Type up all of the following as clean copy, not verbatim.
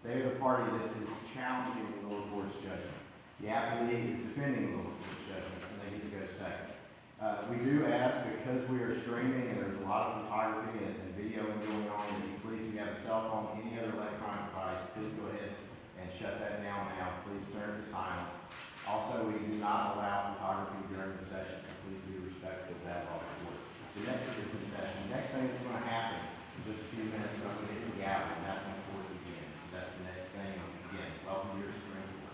They are the party that is challenging the lower court's judgment. The appellee is defending the lower court's judgment, and they get to go second. We do ask, because we are streaming and there's a lot of photography and video going on, that you please, if you have a cell phone, any other electronic device, please go ahead and shut that down now. Please turn it to silent. Also, we do not allow photography during the session, so please be respectful of that all the court. The next is in session. Next thing that's going to happen in just a few minutes, I'm going to hit the gavel, and that's when the court begins. So that's the next thing. Again, welcome to your Supreme Court.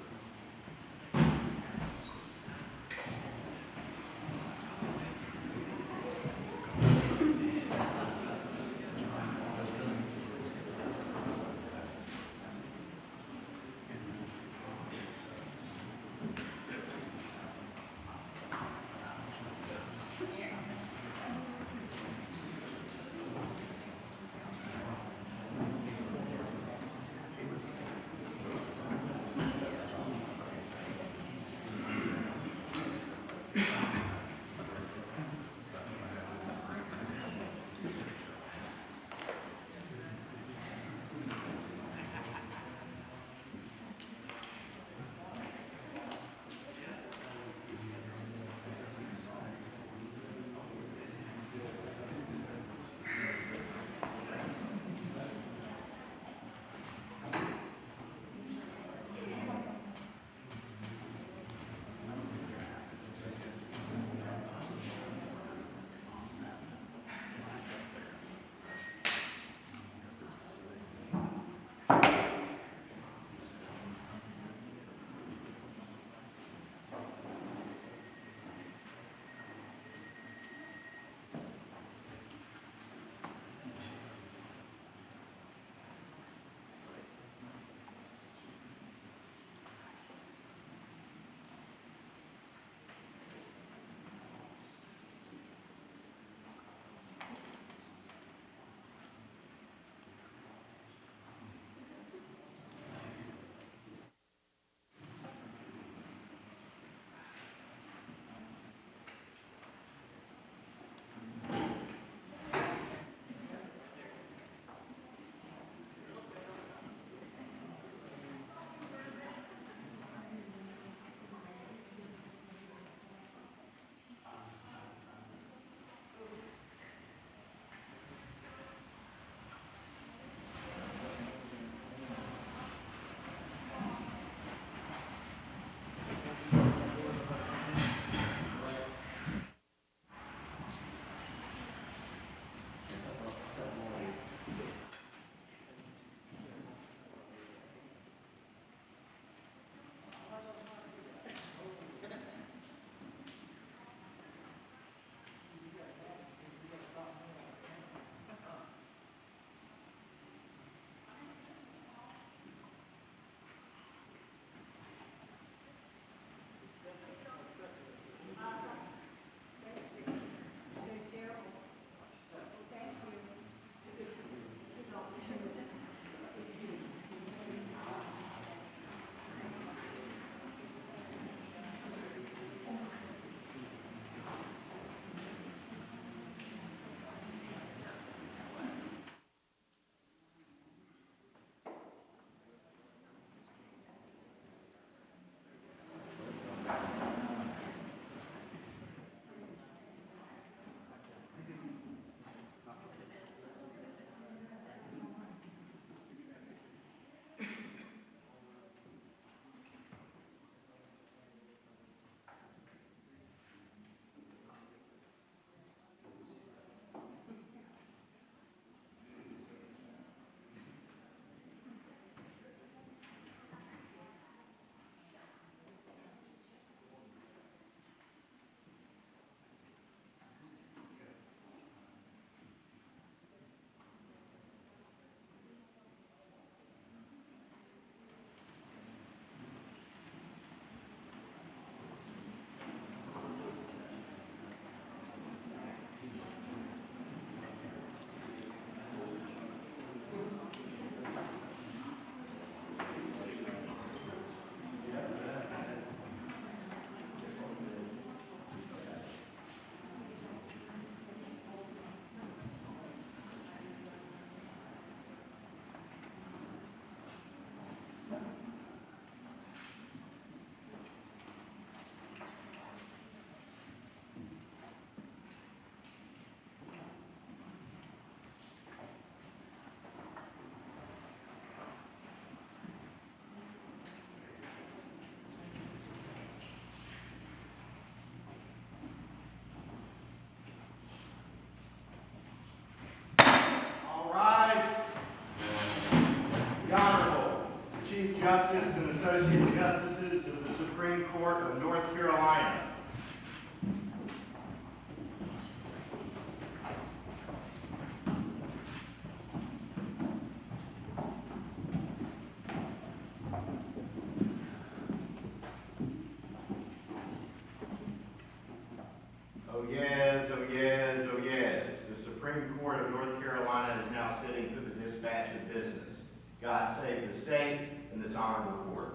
Oh yes, oh yes, oh yes. The Supreme Court of North Carolina is now sitting for the dispatch of business. God save the state and this honorable court.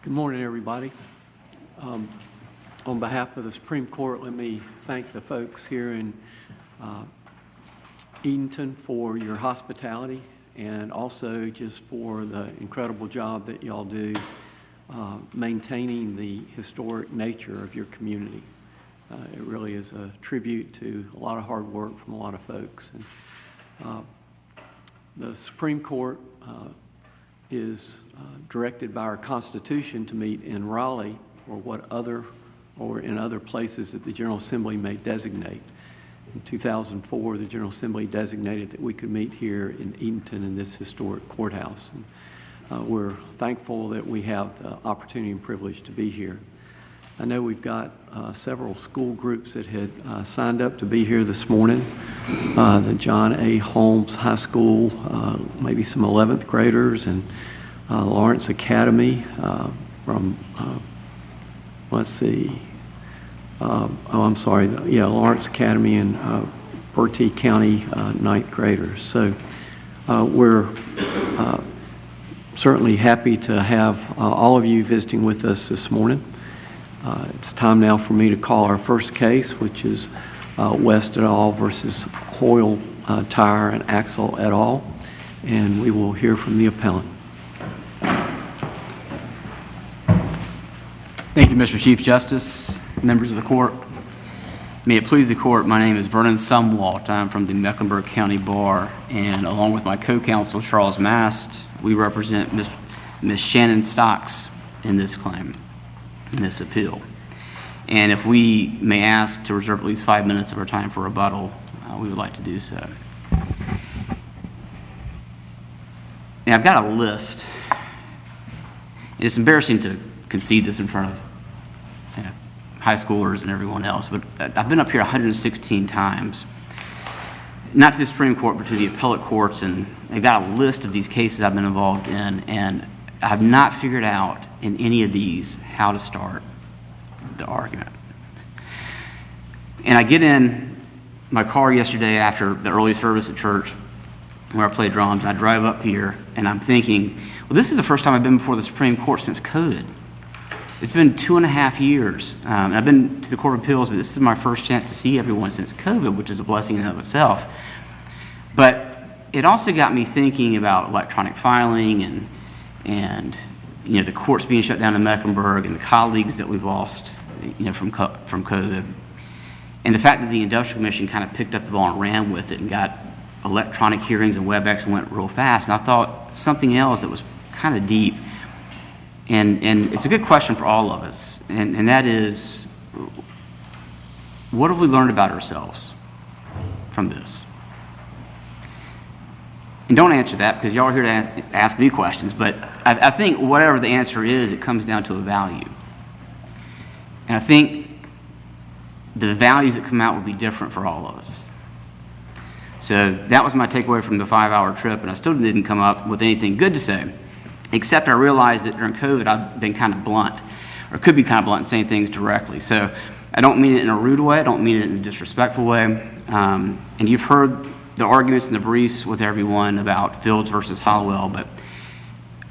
Good morning, everybody. On behalf of the Supreme Court, let me thank the folks here in Edenton for your hospitality and also just for the incredible job that y'all do maintaining the historic nature of your community. It really is a tribute to a lot of hard work from a lot of folks. And the Supreme Court is directed by our Constitution to meet in Raleigh or in other places that the General Assembly may designate. In 2004, the General Assembly designated that we could meet here in Edenton in this historic courthouse. And we're thankful that we have the opportunity and privilege to be here. I know we've got several school groups that had signed up to be here this morning. The John A. Holmes High School, maybe some 11th graders, and Lawrence Academy from, let's see, Lawrence Academy and Bertie County 9th graders. So we're certainly happy to have all of you visiting with us this morning. It's time now for me to call our first case, which is West et al. Versus Hoyle Tire and Axle et al. And we will hear from the appellant. Thank you, Mr. Chief Justice, members of the court. May it please the court, my name is Vernon Sumwalt. I'm from the Mecklenburg County Bar, and along with my co-counsel, Charles Mast, we represent Ms. Shannon Stocks in this claim, in this appeal. And if we may ask to reserve at least 5 minutes of our time for rebuttal, we would like to do so. Now, I've got a list. It's embarrassing to concede this in front of high schoolers and everyone else, but I've been up here 116 times, not to the Supreme Court, but to the appellate courts, and I've got a list of these cases I've been involved in, and I've not figured out in any of these how to start the argument. And I get in my car yesterday after the early service at church where I play drums, and I drive up here, and I'm thinking, well, this is the first time I've been before the Supreme Court since COVID. It's been 2.5 years, and I've been to the Court of Appeals, but this is my first chance to see everyone since COVID, which is a blessing in and of itself. But it also got me thinking about electronic filing and you know, the courts being shut down in Mecklenburg and the colleagues that we've lost, you know, from COVID. And the fact that the Industrial Commission kind of picked up the ball and ran with it and got electronic hearings and WebEx and went real fast. And I thought something else that was kind of deep. And it's a good question for all of us, and that is, what have we learned about ourselves from this? And don't answer that, because y'all are here to ask me questions, but I think whatever the answer is, it comes down to a value. And I think the values that come out will be different for all of us. So that was my takeaway from the 5-hour trip, and I still didn't come up with anything good to say. Except I realized that during COVID, I've been kind of blunt, or could be kind of blunt in saying things directly. So I don't mean it in a rude way. I don't mean it in a disrespectful way. And you've heard the arguments in the briefs with everyone about Fields versus Hollowell, but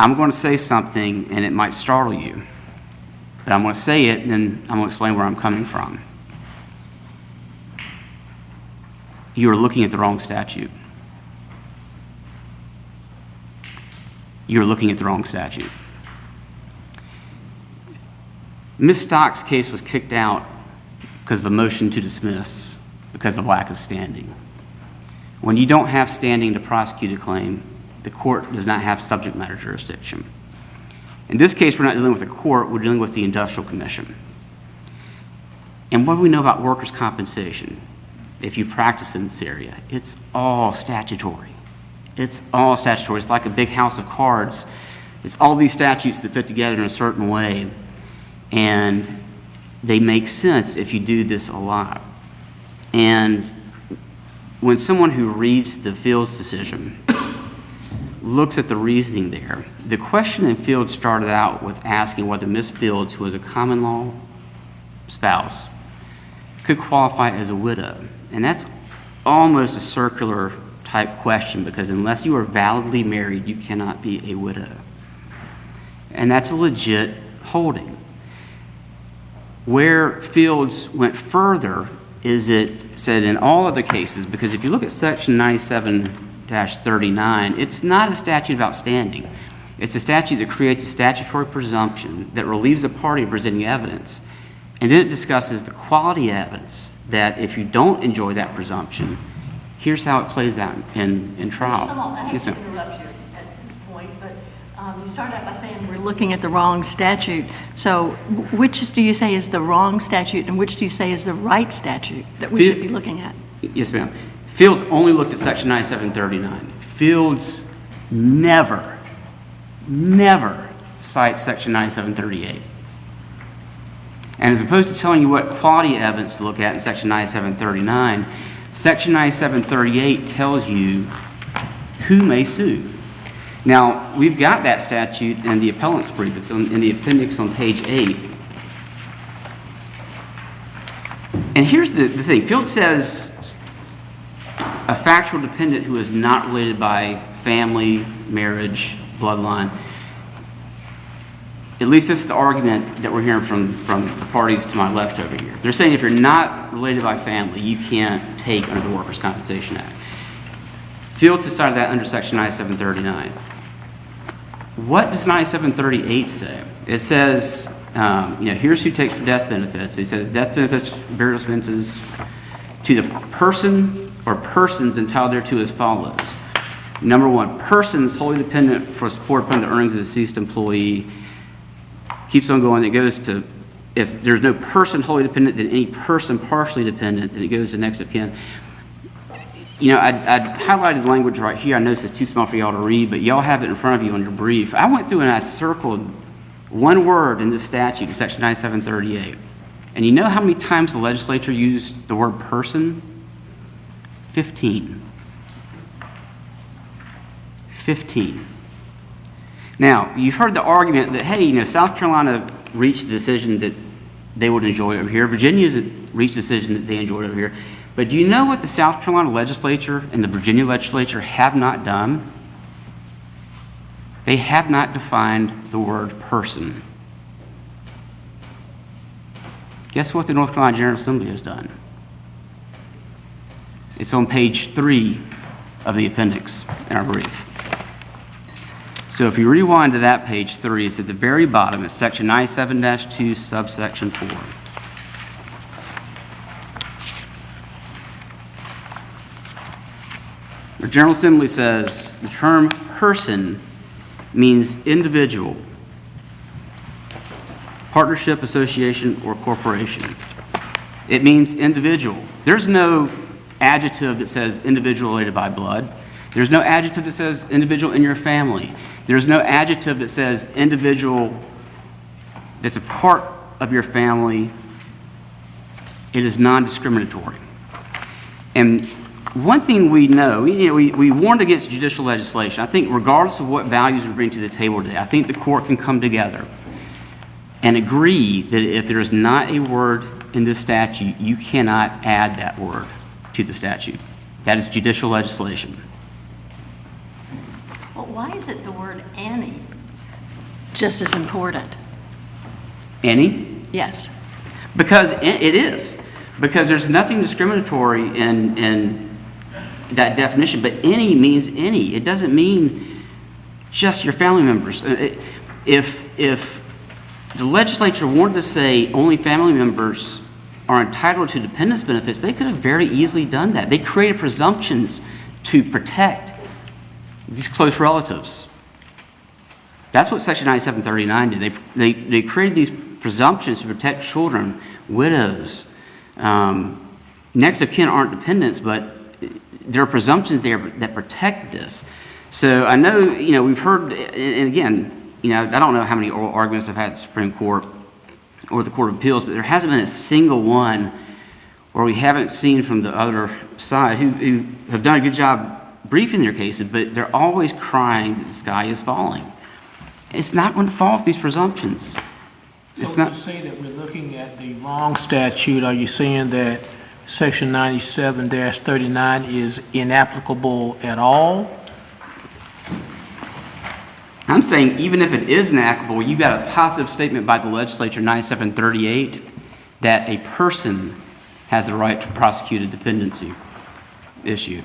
I'm going to say something, and it might startle you. But I'm going to say it, and then I'm going to explain where I'm coming from. You are looking at the wrong statute. You're looking at the wrong statute. Ms. Stock's case was kicked out because of a motion to dismiss because of lack of standing. When you don't have standing to prosecute a claim, the court does not have subject matter jurisdiction. In this case, we're not dealing with the court, we're dealing with the Industrial Commission. And what do we know about workers' compensation? If you practice in this area, it's all statutory. It's all statutory. It's like a big house of cards It's all these statutes that fit together in a certain way, and they make sense if you do this a lot. And when someone who reads the Fields decision looks at the reasoning there, the question in Fields started out with asking whether Miss Fields, who was a common law spouse, could qualify as a widow. And that's almost a circular type question, because unless you are validly married, you cannot be a widow. And that's a legit holding. Where Fields went further is it said in all other cases, because if you look at section 97-39, it's not a statute of outstanding. It's a statute that creates a statutory presumption that relieves a party of presenting evidence. And then it discusses the quality of evidence, that if you don't enjoy that presumption, here's how it plays out in trial. Mr. Summerall, I hate Yes, to ma'am. interrupt you at this point, but you started out by saying we're looking at the wrong statute. So which do you say is the wrong statute, and which do you say is the right statute that we should be looking at? Yes, ma'am. Fields only looked at section 9739. Fields never cites section 9738. And as opposed to telling you what quality evidence to look at in section 9739, section 9738 tells you who may sue. Now, we've got that statute in the appellant's brief. It's in the appendix on page 8. And here's the thing. Fields says a factual dependent who is not related by family, marriage, bloodline. At least this is the argument that we're hearing from the parties to my left over here. They're saying if you're not related by family, you can't take under the Workers' Compensation Act. Fields decided that under section 9739. What does 9738 say? It says, here's who takes for death benefits. It says death benefits, burial expenses to the person or persons entitled thereto as follows. Number one, persons wholly dependent for support upon the earnings of the deceased employee. Keeps on going. It goes to, if there's no person wholly dependent, then any person partially dependent, and it goes to next of kin. I highlighted the language right here. I noticed it's too small for y'all to read, but y'all have it in front of you on your brief. I went through and I circled one word in this statute, in section 9738. And you know how many times the legislature used the word person? 15. 15. Now, you've heard the argument that, hey, South Carolina reached a decision that they would enjoy over here. Virginia's reached a decision that they enjoyed over here. But do you know what the South Carolina legislature and the Virginia legislature have not done? They have not defined the word person. Guess what the North Carolina General Assembly has done? It's on page 3 of the appendix in our brief. So if you rewind to that page 3, it's at the very bottom. It's section 97-2, subsection 4. The General Assembly says the term person means individual, partnership, association, or corporation. It means individual. There's no adjective that says individual related by blood. There's no adjective that says individual in your family. There's no adjective that says individual that's a part of your family. It is non-discriminatory. And one thing we know, we warned against judicial legislation. I think regardless of what values we bring to the table today, I think the court can come together and agree that if there is not a word in this statute, you cannot add that word to the statute. That is judicial legislation. Well, why is it the word any just as important? Any? Yes. Because it is. Because there's nothing discriminatory in that definition, but any means any. It doesn't mean just your family members. If the legislature wanted to say only family members are entitled to dependence benefits, they could have very easily done that. They created presumptions to protect these close relatives. That's what Section 9739 did. They created these presumptions to protect children, widows. Next of kin aren't dependents, but there are presumptions there that protect this. So I know, we've heard, and again, I don't know how many oral arguments I've had at the Supreme Court or the Court of Appeals, but there hasn't been a single one where we haven't seen from the other side who have done a good job briefing their cases, but they're always crying that the sky is falling. It's not going to fall with these presumptions. It's So when not. you say that we're looking at the wrong statute, are you saying that Section 97-39 is inapplicable at all? I'm saying even if it is inapplicable, you got a positive statement by the legislature, 9738, that a person has the right to prosecute a dependency issue.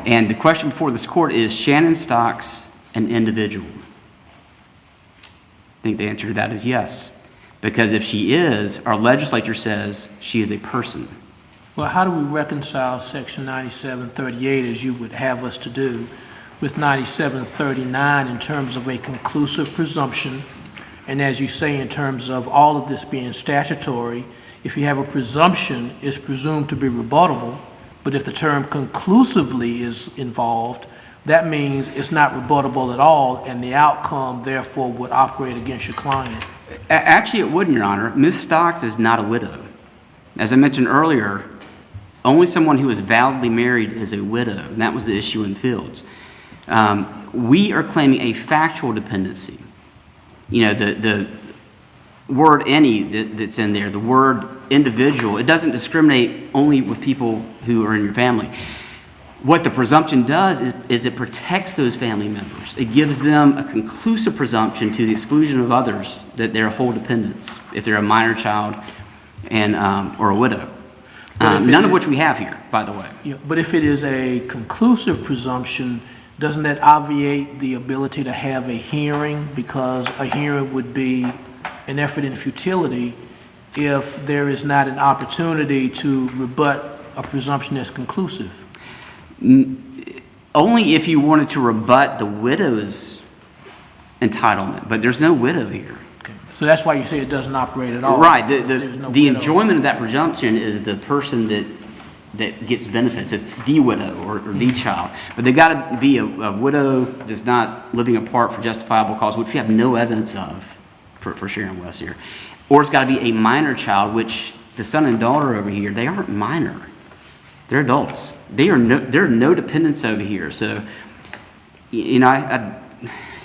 And the question before this court is, Shannon Stocks an individual? I think the answer to that is yes. Because if she is, our legislature says she is a person. Well, how do we reconcile Section 9738, as you would have us to do, with 9739 in terms of a conclusive presumption? And as you say, in terms of all of this being statutory, if you have a presumption, it's presumed to be rebuttable, but if the term conclusively is involved, that means it's not rebuttable at all, and the outcome, therefore, would operate against your client. Actually, it wouldn't, Your Honor. Ms. Stocks is not a widow. As I mentioned earlier, only someone who is validly married is a widow, and that was the issue in Fields. We are claiming a factual dependency. The word any that's in there, the word individual, it doesn't discriminate only with people who are in your family. What the presumption does is it protects those family members. It gives them a conclusive presumption to the exclusion of others that they're whole dependents, if they're a minor child and or a widow. None of which we have here, by the way. Yeah, but if it is a conclusive presumption, doesn't that obviate the ability to have a hearing? Because a hearing would be an effort in futility if there is not an opportunity to rebut a presumption that's conclusive. Only if you wanted to rebut the widow's entitlement, but there's no widow here. Okay. So that's why you say it doesn't operate at all. Right. There's no The widow. enjoyment of that presumption is the person that gets benefits. It's the widow or the child. But they've got to be a widow that's not living apart for justifiable cause, which we have no evidence of for Sharon West here. Or it's got to be a minor child, which the son and daughter over here, they aren't minor. They're adults. There are no dependents over here. So, I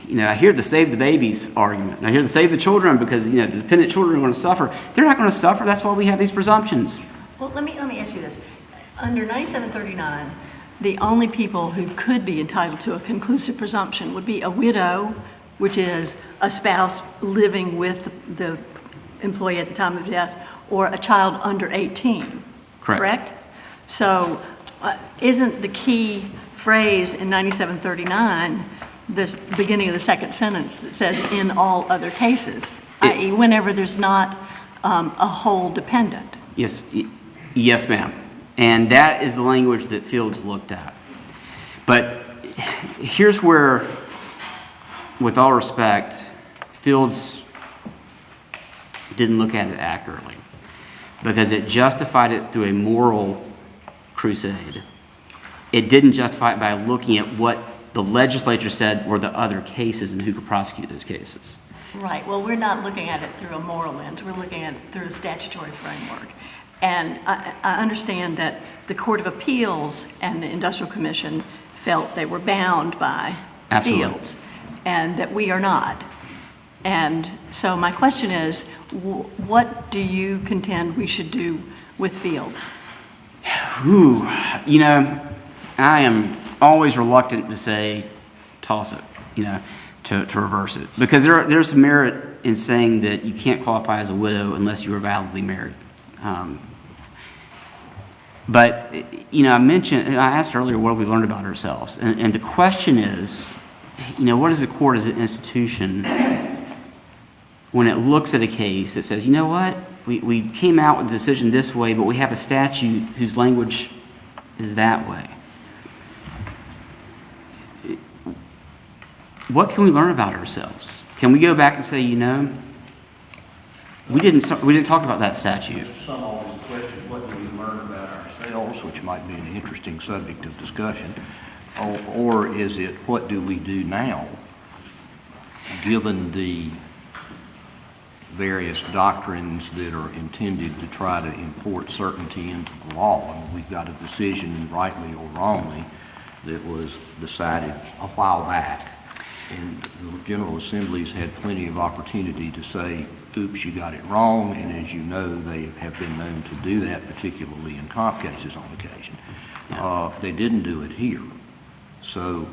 hear the save the babies argument. And I hear the save the children because, the dependent children are going to suffer. They're not going to suffer. That's why we have these presumptions. Well, let me ask you this. Under 9739, the only people who could be entitled to a conclusive presumption would be a widow, which is a spouse living with the employee at the time of death, or a child under 18. Correct? So isn't the key phrase in 9739 the beginning of the second sentence that says in all other cases, i.e. whenever there's not a whole dependent? Yes, ma'am. And that is the language that Fields looked at. But here's where, with all respect, Fields didn't look at it accurately because it justified it through a moral crusade. It didn't justify it by looking at what the legislature said were the other cases and who could prosecute those cases. Right. Well, we're not looking at it through a moral lens. We're looking at it through a statutory framework. And I understand that the Court of Appeals and the Industrial Commission felt they were bound by Absolutely. Fields, and that we are not. And so my question is, what do you contend we should do with Fields? Ooh, I am always reluctant to say toss it, to reverse it. Because there's some merit in saying that you can't qualify as a widow unless you are validly married. But I asked earlier what have we learned about ourselves. And the question is, what is the court as an institution when it looks at a case that says, you know what, we came out with a decision this way, but we have a statute whose language is that way. What can we learn about ourselves? Can we go back and say, we didn't talk about that statute. Some always question, what do we learn about ourselves, which might be an interesting subject of discussion, or is it, what do we do now, given the various doctrines that are intended to try to import certainty into the law, I mean, we've got a decision, rightly or wrongly, that was decided a while back, and the General Assembly's had plenty of opportunity to say, oops, you got it wrong, and as you know, they have been known to do that, particularly in comp cases on occasion. They didn't do it here. So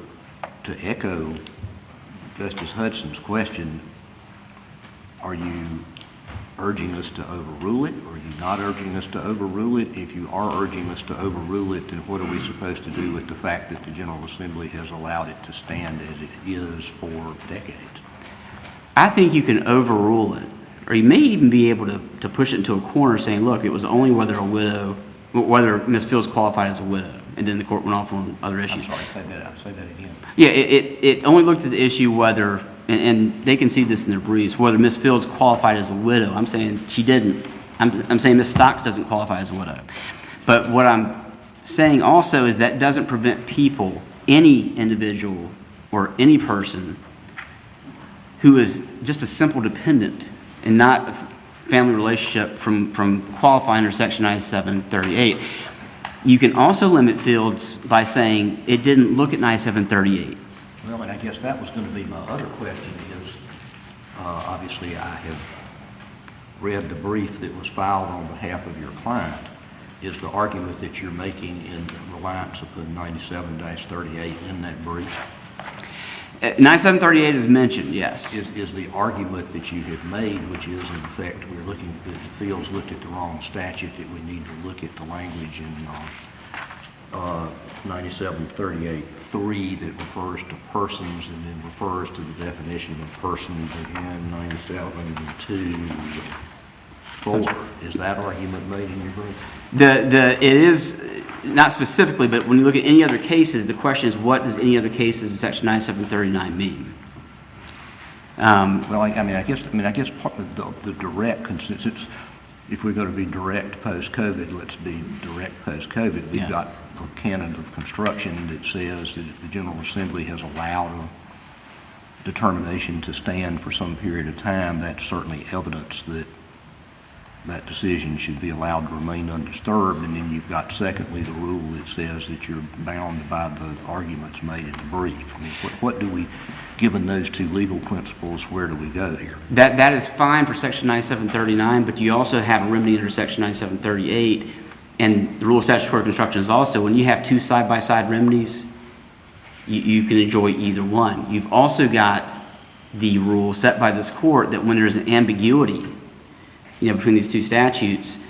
to echo Justice Hudson's question, are you urging us to overrule it, or are you not urging us to overrule it? If you are urging us to overrule it, then what are we supposed to do with the fact that the General Assembly has allowed it to stand as it is for decades? I think you can overrule it, or you may even be able to push it into a corner saying, look, it was only whether Ms. Fields qualified as a widow, and then the court went off on other issues. I'm sorry, say that again. Yeah, it only looked at the issue whether, and they concede this in their briefs, whether Ms. Fields qualified as a widow. I'm saying she didn't. I'm saying Ms. Stocks doesn't qualify as a widow. But what I'm saying also is that doesn't prevent people, any individual or any person who is just a simple dependent and not a family relationship from qualifying under Section 9738. You can also limit Fields by saying it didn't look at 9738. Well, and I guess that was going to be my other question is, obviously I have read the brief that was filed on behalf of your client. Is the argument that you're making in reliance upon 97-38 in that brief? 9738 is mentioned, yes. Is the argument that you have made, which is in effect we're looking, that Fields looked at the wrong statute, that we need to look at the language in 9738-3 that refers to persons and then refers to the definition of persons again, 97-2-4. Is that argument made in your brief? It is, not specifically, but when you look at any other cases, the question is what does any other cases in Section 9739 mean? Well, I guess part of the direct consensus, if we're going to be direct post-COVID, let's be direct post-COVID. We've Yes. got a canon of construction that says that if the General Assembly has allowed a determination to stand for some period of time, that's certainly evidence that that decision should be allowed to remain undisturbed. And then you've got, secondly, the rule that says that you're bound by the arguments made in the brief. I mean, what do we, given those two legal principles, where do we go here? That is fine for Section 9739, but you also have a remedy under Section 9738, and the rule of statutory construction is also when you have two side-by-side remedies, you can enjoy either one. You've also got the rule set by this court that when there's an ambiguity, between these two statutes,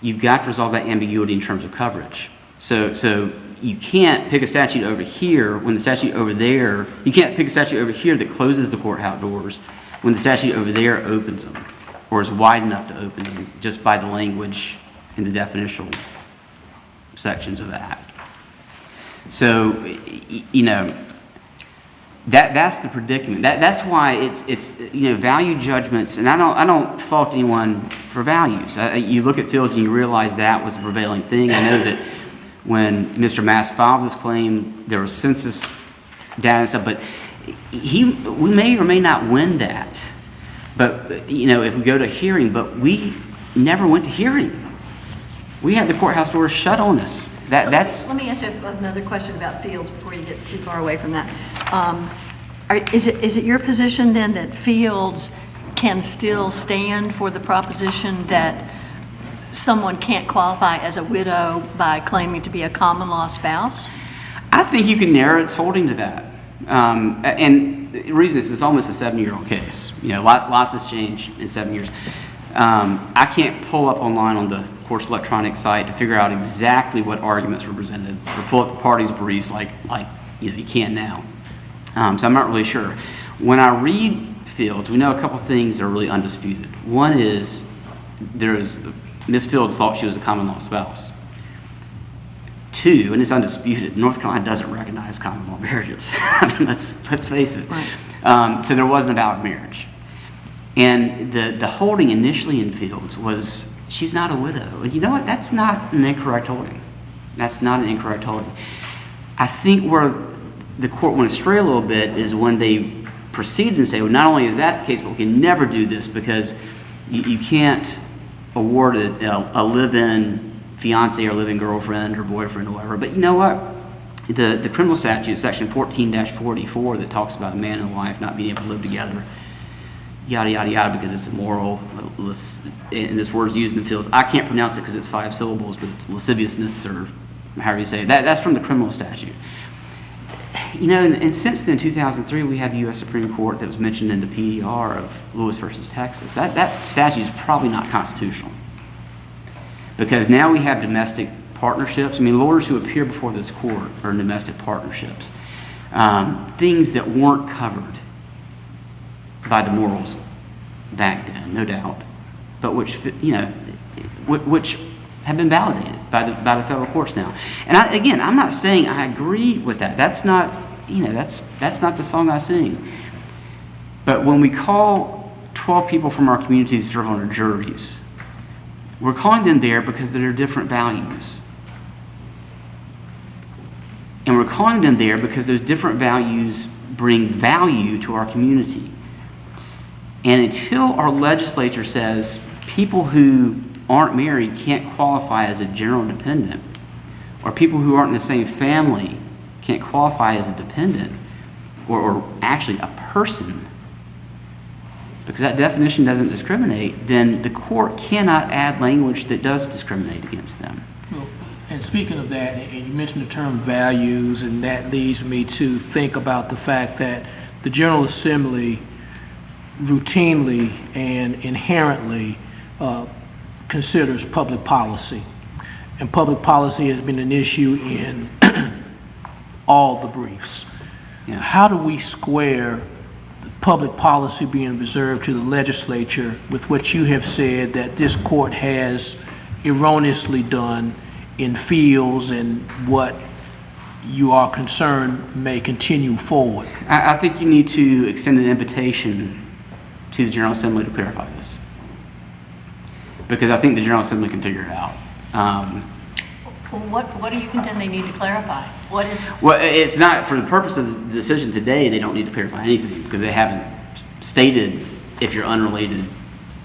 you've got to resolve that ambiguity in terms of coverage. So you can't pick a statute over here when the statute over there, you can't pick a statute over here that closes the courthouse doors when the statute over there opens them or is wide enough to open them just by the language in the definitional sections of the Act. So, that's the predicament. That's why it's value judgments, and I don't fault anyone for values. You look at Fields and you realize that was the prevailing thing. I know that when Mr. Mass filed this claim, there was census data and stuff, but we may or may not win that. But if we go to hearing, but we never went to hearing. We had the courthouse doors shut on us. That's. Let me ask you another question about Fields before you get too far away from that. Is it your position then that Fields can still stand for the proposition that someone can't qualify as a widow by claiming to be a common law spouse? I think you can narrow its holding to that. And the reason is it's almost a 7-year-old case. Lots has changed in 7 years. I can't pull up online on the court's electronic site to figure out exactly what arguments were presented or pull up the parties' briefs like you can now. So I'm not really sure. When I read Fields, we know a couple things that are really undisputed. One is Ms. Fields thought she was a common law spouse. Two, and it's undisputed, North Carolina doesn't recognize common law marriages. I mean, let's face it. Right. So there wasn't a valid marriage. And the holding initially in Fields was she's not a widow. And you know what? That's not an incorrect holding. That's not an incorrect holding. I think where the court went astray a little bit is when they proceeded and say, well, not only is that the case, but we can never do this because you can't award a live-in fiance or live-in girlfriend or boyfriend or whatever. But you know what? The criminal statute, section 14-44, that talks about a man and a wife not being able to live together, yada, yada, yada, because it's immoral, and this word's used in the fields. I can't pronounce it because it's 5 syllables, but it's lasciviousness, or however you say it. That's from the criminal statute. You know, and since then, 2003, we had the U.S. Supreme Court that was mentioned in the PDR of Lewis versus Texas. That statute is probably not constitutional, because now we have domestic partnerships. I mean, lawyers who appear before this court are in domestic partnerships. Things that weren't covered by the morals back then, no doubt, but which, you know, which have been validated by the federal courts now. And again, I'm not saying I agree with that. That's not, you know, that's not the song I sing. But when we call 12 people from our community to serve on our juries, we're calling them there because there are different values. And we're calling them there because those different values bring value to our community. And until our legislature says people who aren't married can't qualify as a general dependent, or people who aren't in the same family can't qualify as a dependent, or actually a person, because that definition doesn't discriminate, then the court cannot add language that does discriminate against them. Well, and speaking of that, and you mentioned the term values, and that leads me to think about the fact that the General Assembly routinely and inherently considers public policy. And public policy has been an issue in all the briefs. Yeah. How do we square public policy being reserved to the legislature with what you have said that this court has erroneously done in Fields, and what you are concerned may continue forward? I think you need to extend an invitation to the General Assembly to clarify this, because I think the General Assembly can figure it out. What do you contend they need to clarify? What is? Well, it's not, for the purpose of the decision today, they don't need to clarify anything, because they haven't stated if you're unrelated,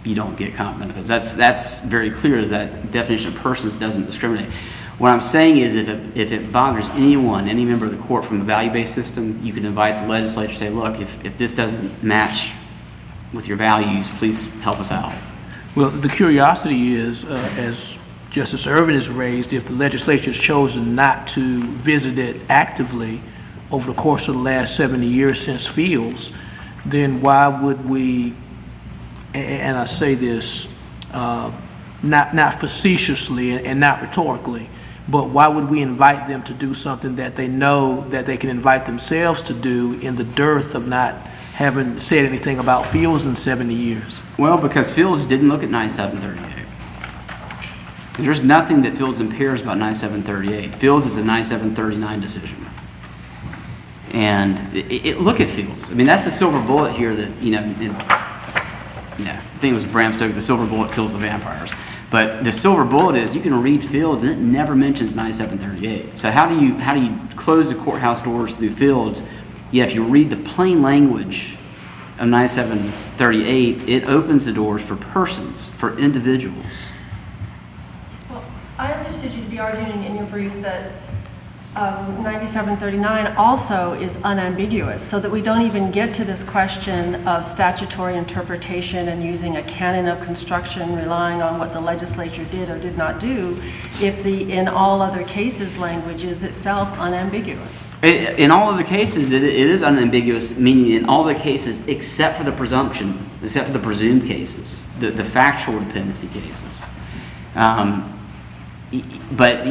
you don't get comp benefits. That's very clear, as that definition of persons doesn't discriminate. What I'm saying is, if it bothers anyone, any member of the court from the value-based system, you can invite the legislature to say, look, if this doesn't match with your values, please help us out. Well, the curiosity is, as Justice Irvin has raised, if the legislature has chosen not to visit it actively over the course of the last 70 years since Fields, then why would we, and I say this not facetiously and not rhetorically, but why would we invite them to do something that they know that they can invite themselves to do in the dearth of not having said anything about Fields in 70 years? Well, because Fields didn't look at 9738. There's nothing that Fields impairs about 9738. Fields is a 9739 decision. And look at Fields. I mean, that's the silver bullet here that, I think it was Bram Stoker, the silver bullet kills the vampires. But the silver bullet is, you can read Fields and it never mentions 9738. So how do you close the courthouse doors through Fields? Yeah, if you read the plain language of 9738, it opens the doors for persons, for individuals. Well, I understood you to be arguing in your brief that 9739 also is unambiguous, so that we don't even get to this question of statutory interpretation and using a canon of construction, relying on what the legislature did or did not do, if the in all other cases language is itself unambiguous. In all other cases, it is unambiguous, meaning in all the cases except for the presumption, except for the presumed cases, the factual dependency cases. But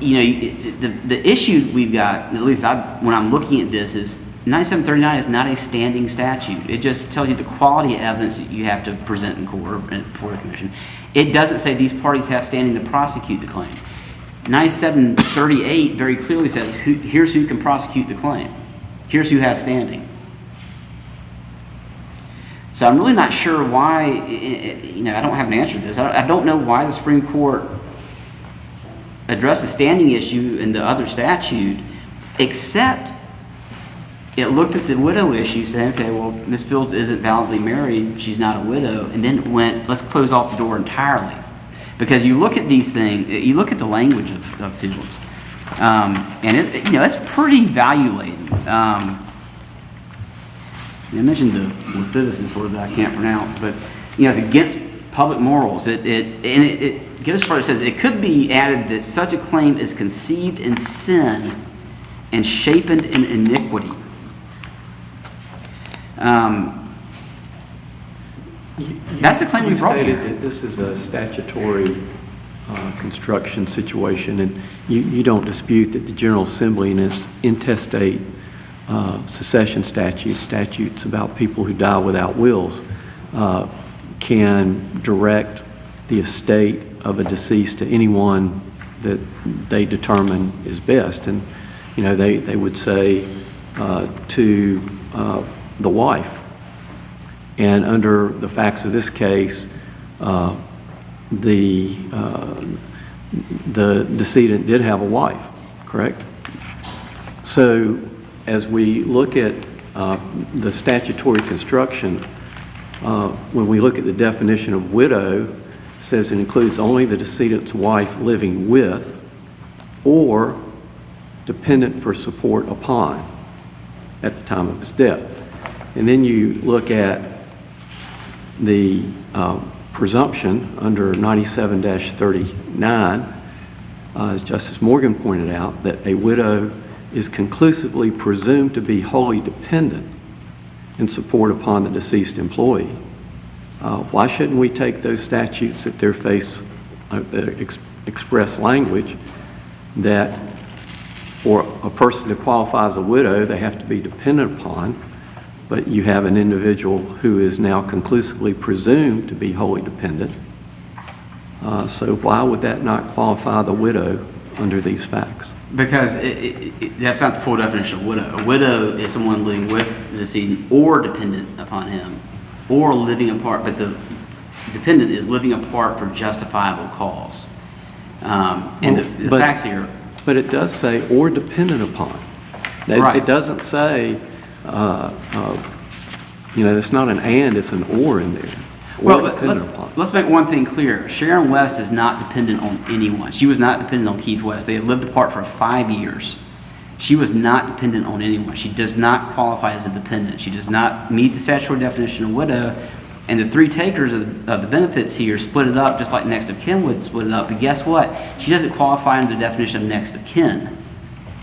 the issue we've got, at least when I'm looking at this, is 9739 is not a standing statute. It just tells you the quality of evidence that you have to present in court and before the commission. It doesn't say these parties have standing to prosecute the claim. 9738 very clearly says, here's who can prosecute the claim. Here's who has standing. So I'm really not sure why, I don't have an answer to this. I don't know why the Supreme Court addressed the standing issue in the other statute, except it looked at the widow issue, saying, okay, well, Ms. Fields isn't validly married, she's not a widow, and then it went, let's close off the door entirely. Because you look at these things, you look at the language of Fields, and it's pretty value-laden. I mentioned the citizens word that I can't pronounce, but, it's against public morals. It goes further, it says, it could be added that such a claim is conceived in sin and shapen in iniquity. That's the claim we brought You here. stated that this is a statutory construction situation, and you don't dispute that the General Assembly in its intestate secession statutes about people who die without wills, can direct the estate of a deceased to anyone that they determine is best. And, they would say to the wife. And under the facts of this case, the decedent did have a wife, correct? So as we look at the statutory construction, when we look at the definition of widow, it says it includes only the decedent's wife living with or dependent for support upon at the time of his death. And then you look at the presumption under 97-39, as Justice Morgan pointed out, that a widow is conclusively presumed to be wholly dependent in support upon the deceased employee. Why shouldn't we take those statutes at their face, express language, that for a person to qualify as a widow, they have to be dependent upon, but you have an individual who is now conclusively presumed to be wholly dependent. So why would that not qualify the widow under these facts? Because that's not the full definition of widow. A widow is someone living with the decedent or dependent upon him, or living apart, but the dependent is living apart for justifiable cause. And the facts here. But it does say or dependent upon. Right. It doesn't say, it's not an and, it's an or in there. Well, let's make one thing clear. Sharon West is not dependent on anyone. She was not dependent on Keith West. They had lived apart for 5 years. She was not dependent on anyone. She does not qualify as a dependent. She does not meet the statutory definition of widow. And the three takers of the benefits here split it up just like next of kin would split it up. But guess what? She doesn't qualify under the definition of next of kin,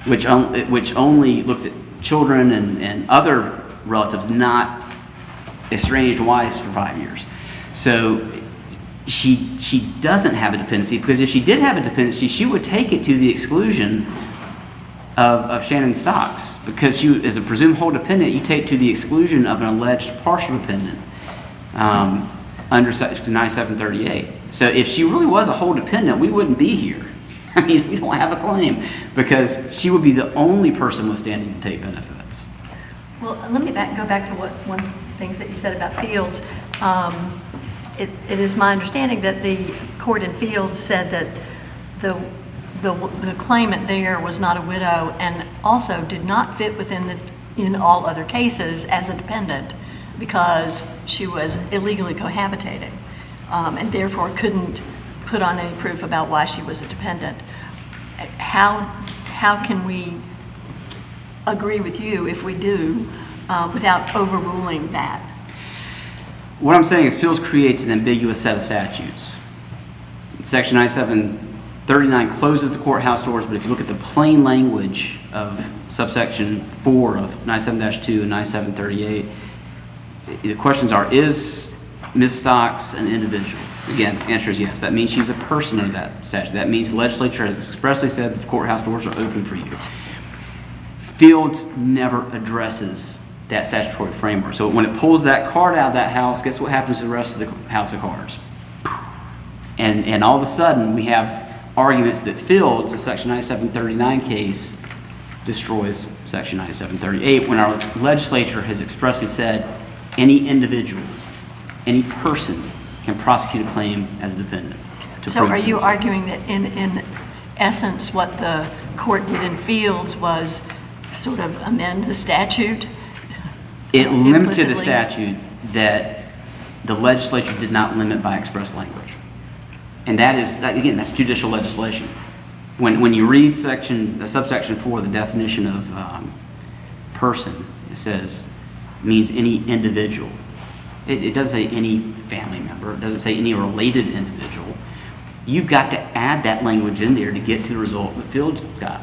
which only looks at children and other relatives, not estranged wives for 5 years. So she doesn't have a dependency, because if she did have a dependency, she would take it to the exclusion of Shannon Stocks, because she is a presumed whole dependent. You take to the exclusion of an alleged partial dependent under Section 9738. So if she really was a whole dependent, we wouldn't be here. I mean, we don't have a claim, because she would be the only person withstanding to take benefits. Well, let me go back to one of the things that you said about Fields. It is my understanding that the court in Fields said that the claimant there was not a widow and also did not fit within in all other cases as a dependent, because she was illegally cohabitating and therefore couldn't put on any proof about why she was a dependent. How can we agree with you, if we do, without overruling that? What I'm saying is Fields creates an ambiguous set of statutes. Section 9739 closes the courthouse doors, but if you look at the plain language of subsection 4 of 97-2 and 9738, the questions are, is Ms. Stocks an individual? Again, the answer is yes. That means she's a person under that statute. That means the legislature has expressly said that the courthouse doors are open for you. Fields never addresses that statutory framework. So when it pulls that card out of that house, guess what happens to the rest of the house of cards? And all of a sudden, we have arguments that Fields, the Section 9739 case, destroys Section 9738, when our legislature has expressly said any individual, any person can prosecute a claim as a dependent. So are you arguing that in essence what the court did in Fields was sort of amend the statute? It limited the Implicitly. statute that the legislature did not limit by express language. And that is, again, that's judicial legislation. When you read subsection 4, the definition of person, it says, means any individual. It doesn't say any family member. It doesn't say any related individual. You've got to add that language in there to get to the result that Phil got.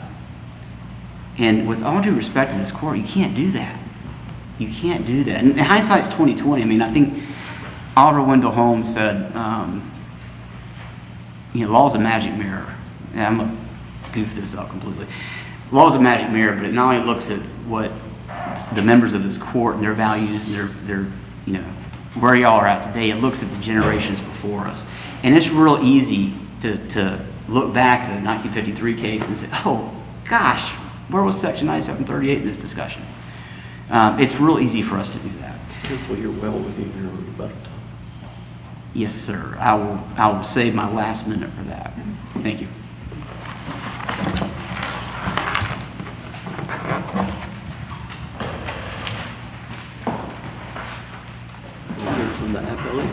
And with all due respect to this court, you can't do that. You can't do that. And hindsight's 20/20. I mean, I think Oliver Wendell Holmes said, law's a magic mirror. And I'm going to goof this up completely. Law's a magic mirror, but it not only looks at what the members of this court and their values and their where y'all are at today, it looks at the generations before us. And it's real easy to look back at the 1953 case and say, oh, gosh, where was Section 9738 in this discussion? It's real easy for us to do that. Counsel, you're well within your rebuttal time. Yes, sir. I will save my last minute for that. Thank you. We'll hear from the appellate.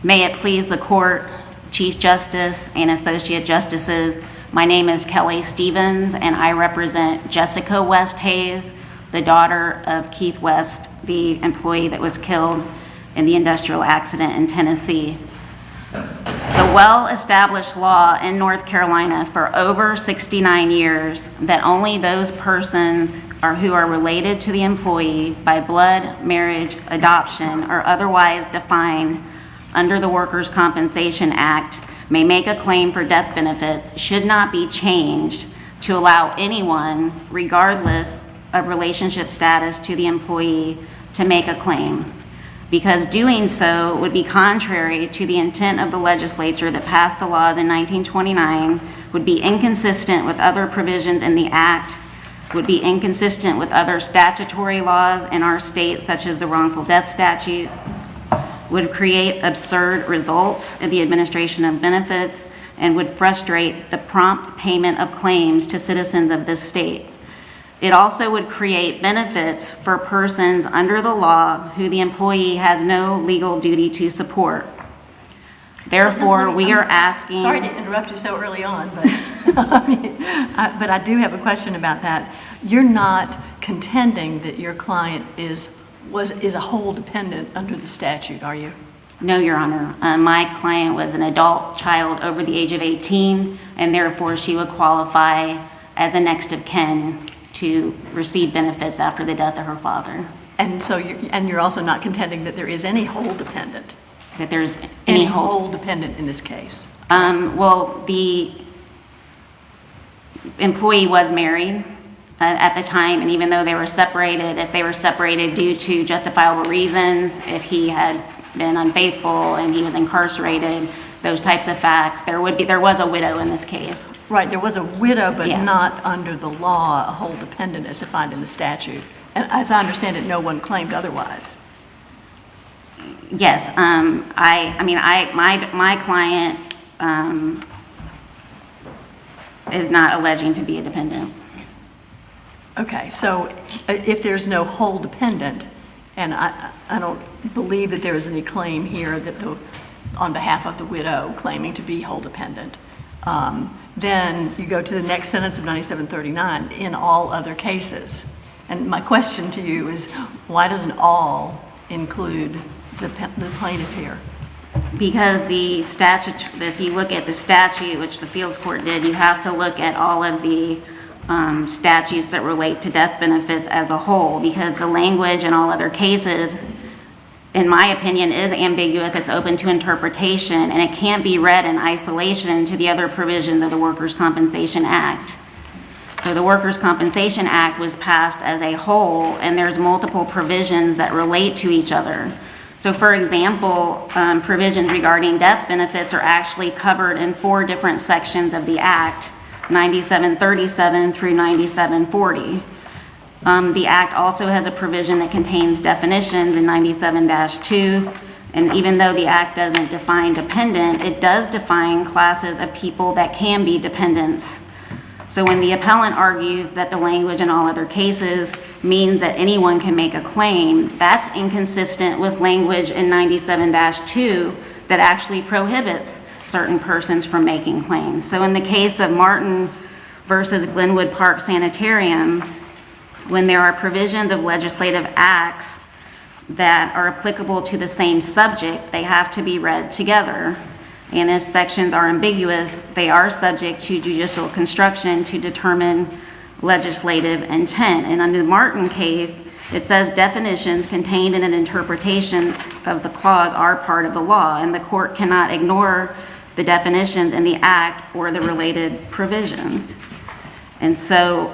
May it please the court, Chief Justice and Associate Justices, my name is Kelly Stevens, and I represent Jessica Westhave, the daughter of Keith West, the employee that was killed in the industrial accident in Tennessee. The well-established law in North Carolina for over 69 years that only those persons who are related to the employee by blood, marriage, adoption, or otherwise defined under the Workers' Compensation Act may make a claim for death benefits should not be changed to allow anyone, regardless of relationship status to the employee, to make a claim, because doing so would be contrary to the intent of the legislature that passed the laws in 1929, would be inconsistent with other provisions in the Act, would be inconsistent with other statutory laws in our state, such as the wrongful death statute, would create absurd results in the administration of benefits, and would frustrate the prompt payment of claims to citizens of this state. It also would create benefits for persons under the law who the employee has no legal duty to support. Therefore, we are asking... Sorry to interrupt you so early on, but, but I do have a question about that. You're not contending that your client is a whole dependent under the statute, are you? No, Your Honor. My client was an adult child over the age of 18, and therefore she would qualify as a next of kin to receive benefits after the death of her father. And so you're also not contending that there is any whole dependent? That there's any whole dependent in this case? Well, the employee was married at the time, and even though they were separated, if they were separated due to justifiable reasons, if he had been unfaithful and he was incarcerated, those types of facts, there was a widow in this case. Right, there was a widow, but Yeah. not under the law, a whole dependent as defined in the statute. And as I understand it, no one claimed otherwise. Yes, my client is not alleging to be a dependent. Okay, so if there's no whole dependent, and I don't believe that there is any claim here that on behalf of the widow claiming to be whole dependent, then you go to the next sentence of 9739, in all other cases. And my question to you is, why doesn't all include the plaintiff here? Because the statute, if you look at the statute, which the Fields Court did, you have to look at all of the statutes that relate to death benefits as a whole, because the language in all other cases, in my opinion, is ambiguous. It's open to interpretation, and it can't be read in isolation to the other provisions of the Workers' Compensation Act. So the Workers' Compensation Act was passed as a whole, and there's multiple provisions that relate to each other. So for example, provisions regarding death benefits are actually covered in 4 different sections of the Act, 9737 through 9740. The Act also has a provision that contains definitions in 97-2 And even though the act doesn't define dependent, it does define classes of people that can be dependents. So when the appellant argues that the language in all other cases means that anyone can make a claim, that's inconsistent with language in 97-2 that actually prohibits certain persons from making claims. So in the case of Martin versus Glenwood Park Sanitarium, when there are provisions of legislative acts that are applicable to the same subject, they have to be read together. And if sections are ambiguous, they are subject to judicial construction to determine legislative intent. And under the Martin case, it says definitions contained in an interpretation of the clause are part of the law, and the court cannot ignore the definitions in the act or the related provisions. And so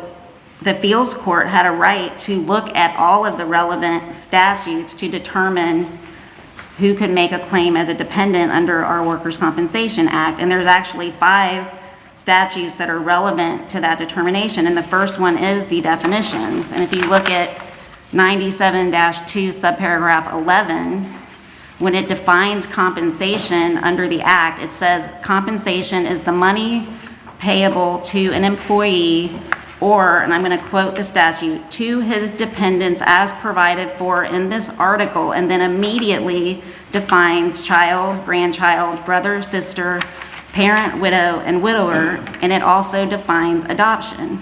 the Fields Court had a right to look at all of the relevant statutes to determine who could make a claim as a dependent under our Workers' Compensation Act. And there's actually 5 statutes that are relevant to that determination. And the first one is the definitions. And if you look at 97-2 subparagraph 11, when it defines compensation under the act, it says compensation is the money payable to an employee or, and I'm going to quote the statute, to his dependents as provided for in this article, and then immediately defines child, grandchild, brother, sister, parent, widow, and widower, and it also defines adoption.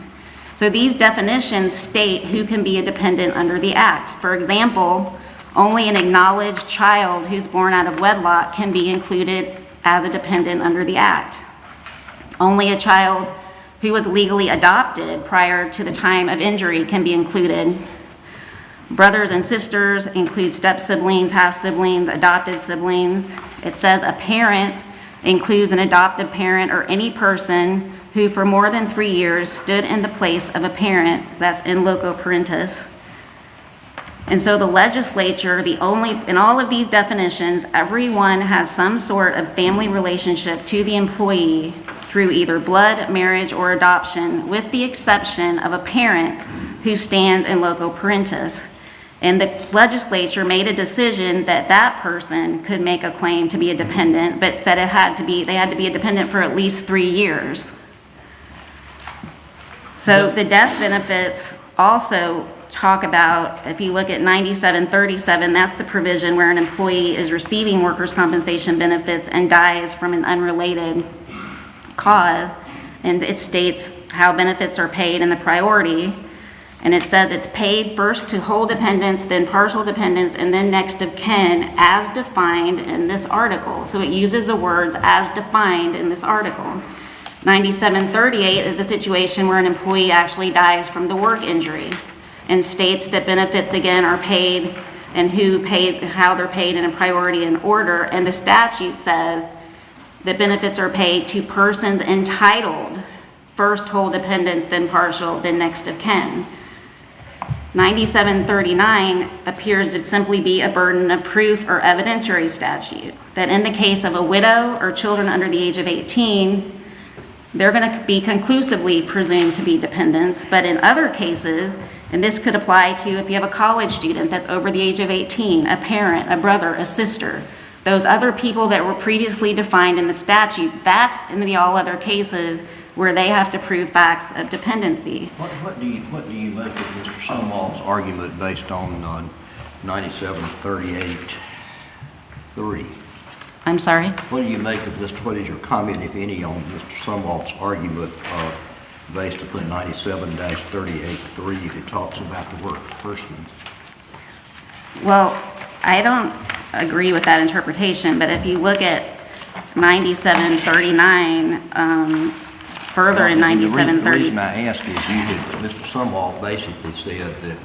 So these definitions state who can be a dependent under the act. For example, only an acknowledged child who's born out of wedlock can be included as a dependent under the act. Only a child who was legally adopted prior to the time of injury can be included. Brothers and sisters include step-siblings, half-siblings, adopted siblings. It says a parent includes an adoptive parent or any person who for more than 3 years stood in the place of a parent, that's in loco parentis. And so the legislature, in all of these definitions, everyone has some sort of family relationship to the employee through either blood, marriage, or adoption, with the exception of a parent who stands in loco parentis. And the legislature made a decision that that person could make a claim to be a dependent, but said they had to be a dependent for at least 3 years. So the death benefits also talk about, if you look at 9737, that's the provision where an employee is receiving workers' compensation benefits and dies from an unrelated cause, and it states how benefits are paid and the priority, and it says it's paid first to whole dependents, then partial dependents, and then next of kin as defined in this article. So it uses the words as defined in this article. 9738 is a situation where an employee actually dies from the work injury and states that benefits again are paid and who pays, how they're paid in a priority and order, and the statute says that benefits are paid to persons entitled, first whole dependents, then partial, then next of kin. 9739 appears to simply be a burden of proof or evidentiary statute, that in the case of a widow or children under the age of 18, they're going to be conclusively presumed to be dependents, but in other cases, and this could apply to if you have a college student that's over the age of 18, a parent, a brother, a sister, those other people that were previously defined in the statute, that's in the all other cases where they have to prove facts of dependency. What do you make of Mr. Sumwall's argument based on 9738-3? I'm sorry? What do you make of this? What is your comment, if any, on Mr. Sumwall's argument based upon 97-38-3 that talks about the word person? Well, I don't agree with that interpretation, but if you look at 9739, further in 9730. The reason I ask is Mr. Sumwall basically said that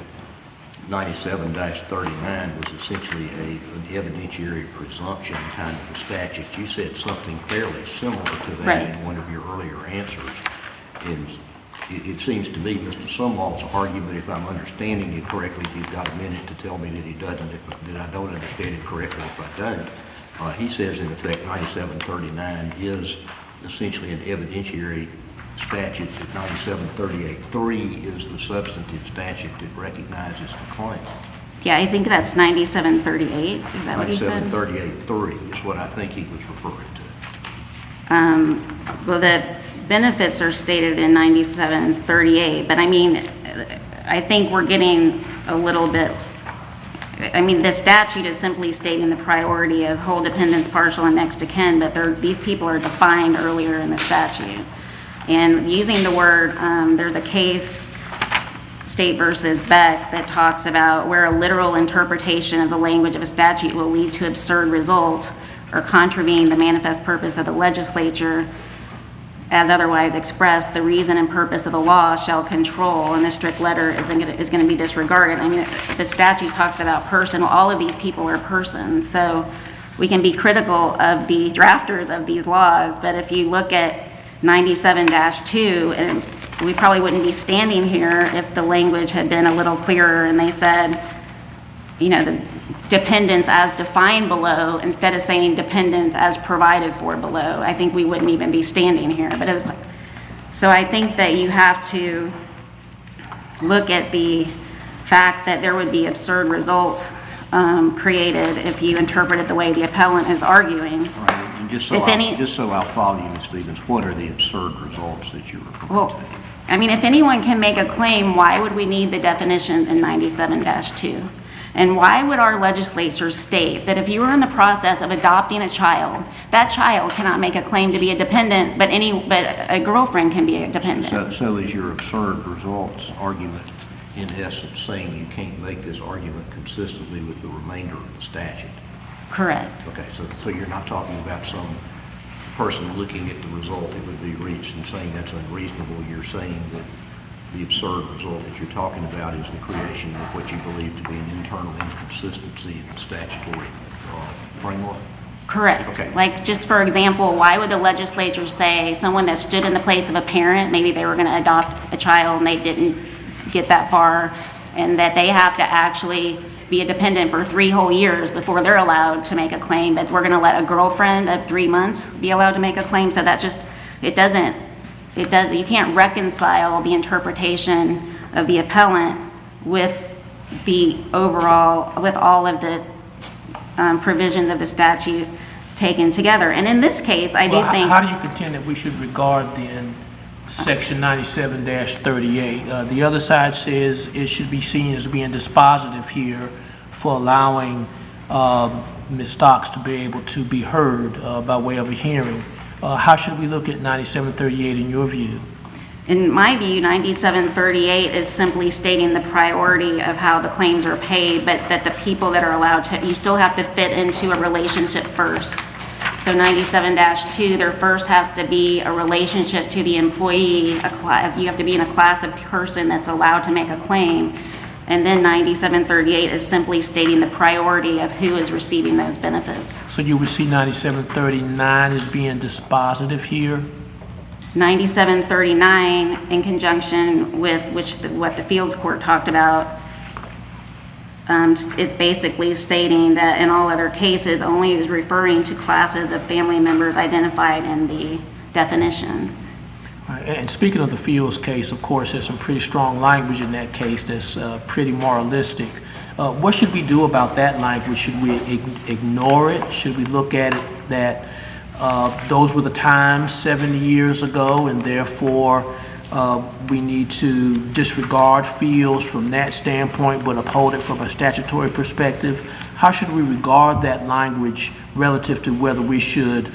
97-39 was essentially an evidentiary presumption kind of a statute. You said something fairly similar to that Right. in one of your earlier answers. And it seems to me Mr. Sumwall's argument, if I'm understanding it correctly, if you've got a minute to tell me that he doesn't, that I don't understand it correctly if I don't, he says in effect 9739 is essentially an evidentiary statute, that 9738-3 is the substantive statute that recognizes the claim. Yeah, I think that's 9738, is that what you said? 9738.3 is what I think he was referring to. Well, the benefits are stated in 9738, but I mean, I think we're getting a little bit, I mean, the statute is simply stating the priority of whole dependents, partial, and next to kin, but these people are defined earlier in the statute. And using the word, there's a case, State versus Beck, that talks about where a literal interpretation of the language of a statute will lead to absurd results or contravene the manifest purpose of the legislature as otherwise expressed, the reason and purpose of the law shall control, and the strict letter is going to be disregarded. I mean, the statute talks about person, well, all of these people are persons, so we can be critical of the drafters of these laws, but if you look at 97-2, and we probably wouldn't be standing here if the language had been a little clearer and they said, you know, the dependents as defined below instead of saying dependents as provided for below. I think we wouldn't even be standing here. But it was, so I think that you have to look at the fact that there would be absurd results created if you interpret it the way the appellant is arguing. All right, and just so I'll follow you, Ms. Stevens, what are the absurd results that you're referring to? I mean, if anyone can make a claim, why would we need the definition in 97-2? And why would our legislature state that if you were in the process of adopting a child, that child cannot make a claim to be a dependent, but a girlfriend can be a dependent? So is your absurd results argument, in essence, saying you can't make this argument consistently with the remainder of the statute? Correct. Okay, so you're not talking about some person looking at the result that would be reached and saying that's unreasonable. You're saying that the absurd result that you're talking about is the creation of what you believe to be an internal inconsistency in the statutory framework? Correct. Okay. Like, just for example, why would the legislature say someone that stood in the place of a parent, maybe they were going to adopt a child and they didn't get that far, and that they have to actually be a dependent for 3 whole years before they're allowed to make a claim, but we're going to let a girlfriend of 3 months be allowed to make a claim? So that just, you can't reconcile the interpretation of the appellant with the overall, with all of the provisions of the statute taken together. And in this case, I do think... How do you contend that we should regard then Section 97-38? The other side says it should be seen as being dispositive here for allowing Ms. Stocks to be able to be heard by way of a hearing. How should we look at 97-38 in your view? In my view, 97-38 is simply stating the priority of how the claims are paid, but that the people that are allowed to, you still have to fit into a relationship first. So 97-2, there first has to be a relationship to the employee, you have to be in a class of person that's allowed to make a claim. And then 97-38 is simply stating the priority of who is receiving those benefits. So you would see 97-39 as being dispositive here? 97-39, in conjunction with what the Fields Court talked about, is basically stating that in all other cases only is referring to classes of family members identified in the definition. And speaking of the Fields case, of course, there's some pretty strong language in that case that's pretty moralistic. What should we do about that language? Should we ignore it? Should we look at it that those were the times 70 years ago, and therefore we need to disregard Fields from that standpoint but uphold it from a statutory perspective? How should we regard that language relative to whether we should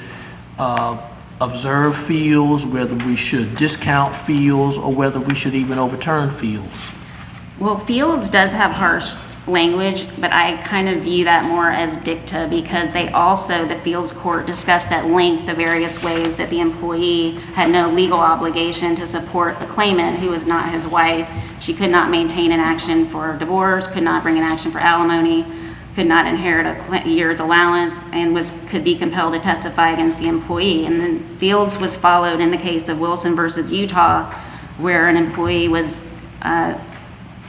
observe Fields, whether we should discount Fields, or whether we should even overturn Fields? Well, Fields does have harsh language, but I kind of view that more as dicta, because they also, the Fields Court discussed at length the various ways that the employee had no legal obligation to support the claimant who was not his wife. She could not maintain an action for divorce, could not bring an action for alimony, could not inherit a year's allowance, and could be compelled to testify against the employee. And then Fields was followed in the case of Wilson versus Utah, where an employee was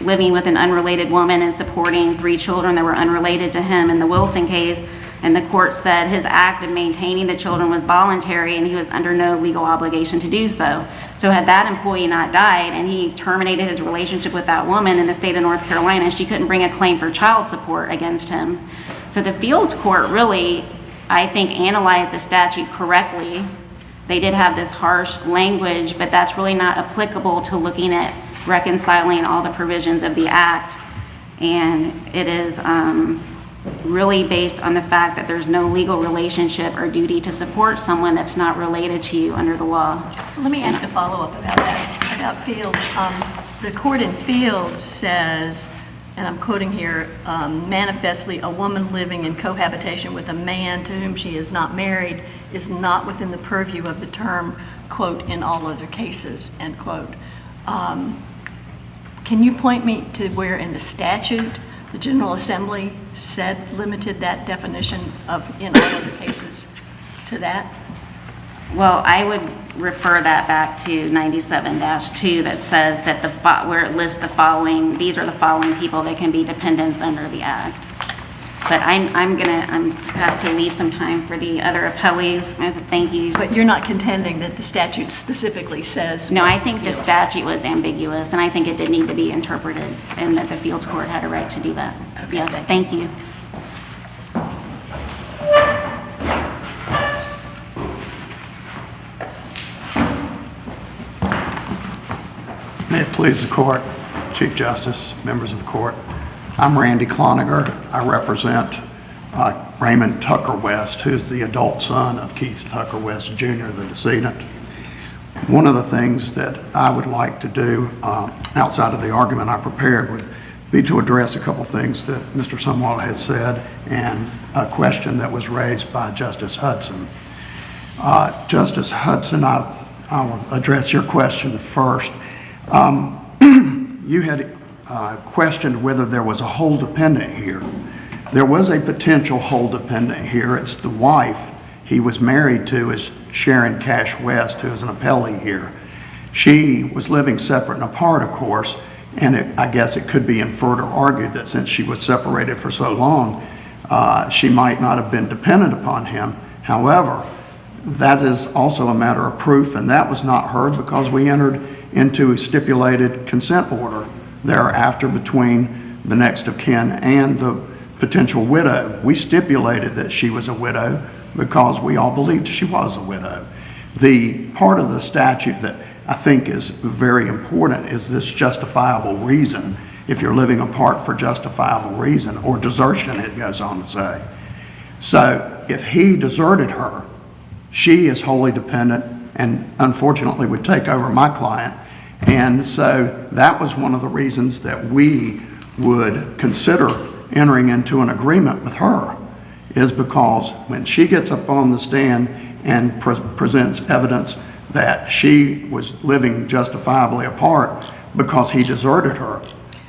living with an unrelated woman and supporting 3 children that were unrelated to him in the Wilson case, and the court said his act of maintaining the children was voluntary and he was under no legal obligation to do so. So had that employee not died and he terminated his relationship with that woman in the state of North Carolina, she couldn't bring a claim for child support against him. So the Fields Court really, I think, analyzed the statute correctly. They did have this harsh language, but that's really not applicable to looking at reconciling all the provisions of the act. And it is really based on the fact that there's no legal relationship or duty to support someone that's not related to you under the law. Let me ask a follow-up about that, about Fields. The court in Fields says, and I'm quoting here, manifestly a woman living in cohabitation with a man to whom she is not married is not within the purview of the term, quote, in all other cases, end quote. Can you point me to where in the statute the General Assembly said, limited that definition of in all other cases to that? Well, I would refer that back to 97-2 that says that where it lists the following, these are the following people that can be dependents under the act. But I'm have to leave some time for the other appellees. Thank you. But you're not contending that the statute specifically says? No, what I think the Fields- statute was ambiguous, and I think it did need to be interpreted, and that the Fields Court had a right to do that. Okay, Yes, thank you. May it please the court, Chief Justice, members of the court. I'm Randy Cloninger. I represent Raymond Tucker West, who's the adult son of Keith Tucker West Jr., the decedent. One of the things that I would like to do outside of the argument I prepared would be to address a couple things that Mr. Sumwalt had said and a question that was raised by Justice Hudson. Justice Hudson, I'll address your question first. You had questioned whether there was a hold dependent here. There was a potential hold dependent here. It's the wife he was married to is Sharon Cash West, who is an appellee here. She was living separate and apart, of course, and I guess it could be inferred or argued that since she was separated for so long, she might not have been dependent upon him. However, that is also a matter of proof, and that was not heard because we entered into a stipulated consent order thereafter between the next of kin and the potential widow. We stipulated that she was a widow because we all believed she was a widow. The part of the statute that I think is very important is this justifiable reason, if you're living apart for justifiable reason, or desertion, it goes on to say. So if he deserted her, she is wholly dependent and unfortunately would take over my client. And so that was one of the reasons that we would consider entering into an agreement with her, is because when she gets up on the stand and presents evidence that she was living justifiably apart because he deserted her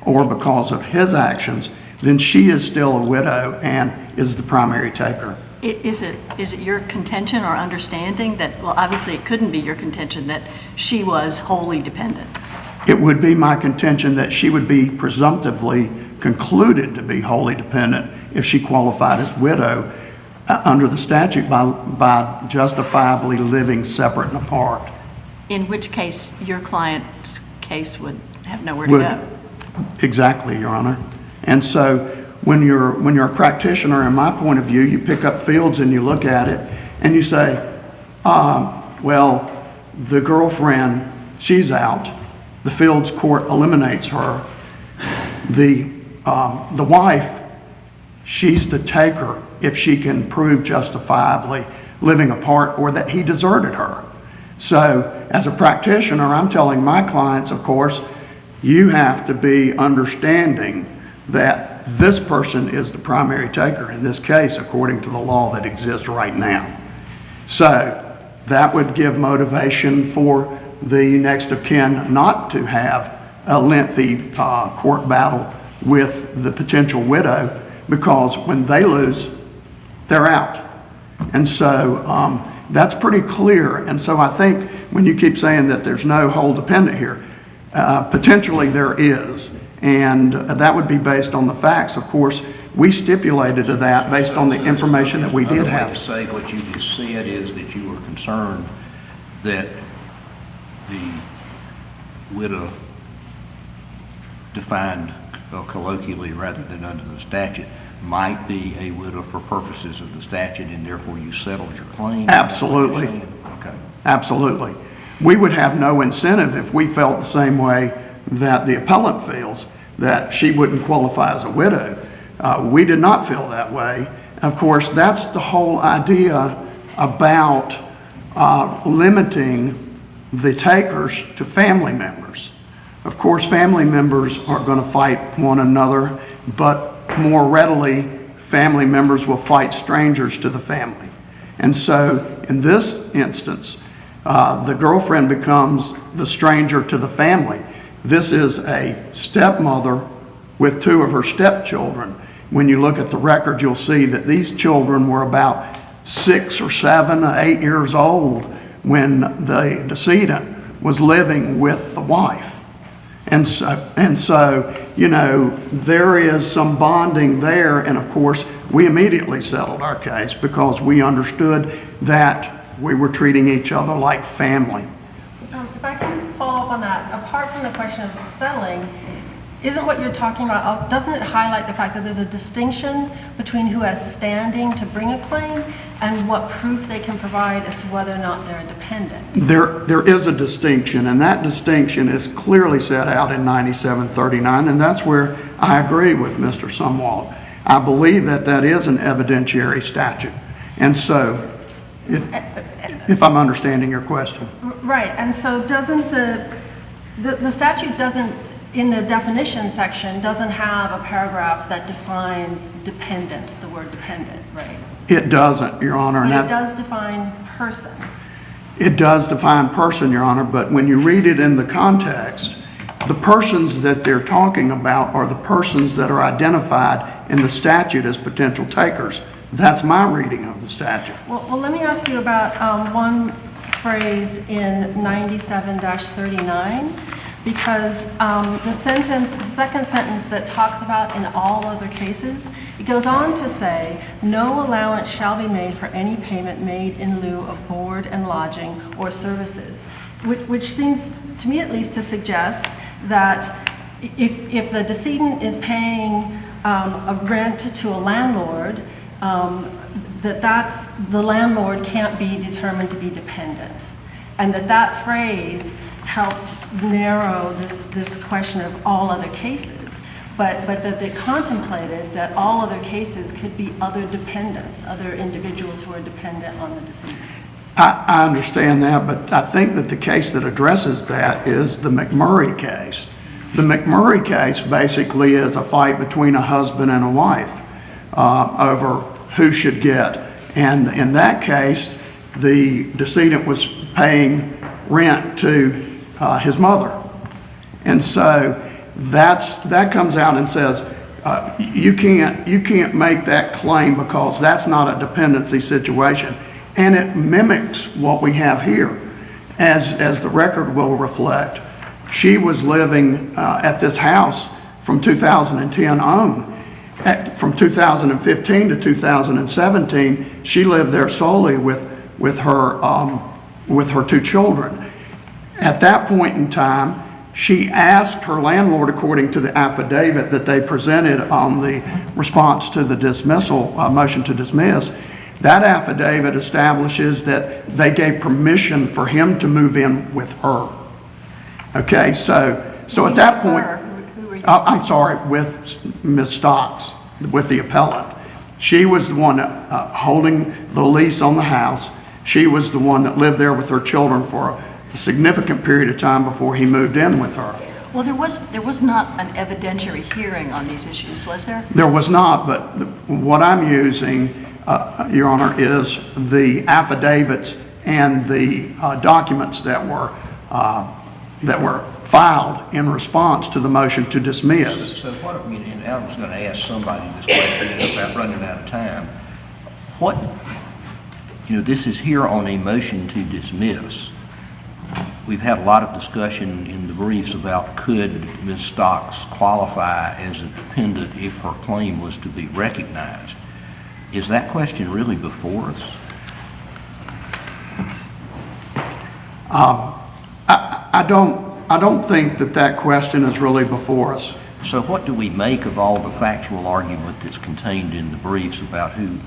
or because of his actions, then she is still a widow and is the primary taker. Is it your contention or understanding that, well, obviously it couldn't be your contention that she was wholly dependent? It would be my contention that she would be presumptively concluded to be wholly dependent if she qualified as widow under the statute by justifiably living separate and apart. In which case your client's case would have nowhere to go. Exactly, Your Honor. And so when you're a practitioner, in my point of view, you pick up Fields and you look at it and you say, well, the girlfriend, she's out. The Fields court eliminates her. The wife, she's the taker if she can prove justifiably living apart or that he deserted her. So as a practitioner, I'm telling my clients, of course, you have to be understanding that this person is the primary taker in this case according to the law that exists right now. So that would give motivation for the next of kin not to have a lengthy court battle with the potential widow, because when they lose, they're out. And so that's pretty clear. And so I think when you keep saying that there's no whole dependent here, potentially there is. And that would be based on the facts. Of course, we stipulated to that based on the information that we did have. Another way to say what you just said is that you were concerned that the widow defined colloquially rather than under the statute might be a widow for purposes of the statute, and therefore you settled your claim? Absolutely. Okay. Absolutely. We would have no incentive if we felt the same way that the appellant feels, that she wouldn't qualify as a widow. We did not feel that way. Of course, that's the whole idea about limiting the takers to family members. Of course, family members are going to fight one another, but more readily, family members will fight strangers to the family. And so, in this instance, the girlfriend becomes the stranger to the family. This is a stepmother with two of her stepchildren. When you look at the record, you'll see that these children were about 6 or 7 or 8 years old when the decedent was living with the wife. And so, you know, there is some bonding there, and of course, we immediately settled our case because we understood that we were treating each other like family. If I can follow up on that, apart from the question of settling, isn't what you're talking about, doesn't it highlight the fact that there's a distinction between who has standing to bring a claim and what proof they can provide as to whether or not they're a dependent? There is a distinction, and that distinction is clearly set out in 9739, and that's where I agree with Mr. Sumwalt. I believe that that is an evidentiary statute. And so, if I'm understanding your question. Right, and so doesn't the statute doesn't, in the definition section, doesn't have a paragraph that defines dependent, the word dependent, right? It doesn't, Your Honor. But it does define person. It does define person, Your Honor, but when you read it in the context, the persons that they're talking about are the persons that are identified in the statute as potential takers. That's my reading of the statute. Well, let me ask you about one phrase in 97-39, because the second sentence that talks about in all other cases, it goes on to say, no allowance shall be made for any payment made in lieu of board and lodging or services, which seems, to me at least, to suggest that if the decedent is paying a rent to a landlord, the landlord can't be determined to be dependent. And that phrase helped narrow this question of all other cases, but that they contemplated that all other cases could be other dependents, other individuals who are dependent on the decedent. I understand that, but I think that the case that addresses that is the McMurray case. The McMurray case basically is a fight between a husband and a wife over who should get. And in that case, the decedent was paying rent to his mother. And so that comes out and says, you can't make that claim because that's not a dependency situation. And it mimics what we have here, as the record will reflect. She was living at this house from 2010 on. From 2015 to 2017, she lived there solely with her 2 children. At that point in time, she asked her landlord, according to the affidavit that they presented on the response to the dismissal, motion to dismiss, that affidavit establishes that they gave permission for him to move in with her. Okay, so at that point, I'm sorry, with Ms. Stocks, with the appellant. She was the one holding the lease on the house. She was the one that lived there with her children for a significant period of time before he moved in with her. Well, there was not an evidentiary hearing on these issues, was there? There was not, but what I'm using, Your Honor, is the affidavits and the documents that were filed in response to the motion to dismiss. So what, and I was going to ask somebody this question about running out of time. What, this is here on a motion to dismiss. We've had a lot of discussion in the briefs about could Ms. Stocks qualify as a dependent if her claim was to be recognized. Is that question really before us? I don't think that question is really before us. So what do we make of all the factual argument that's contained in the briefs about who,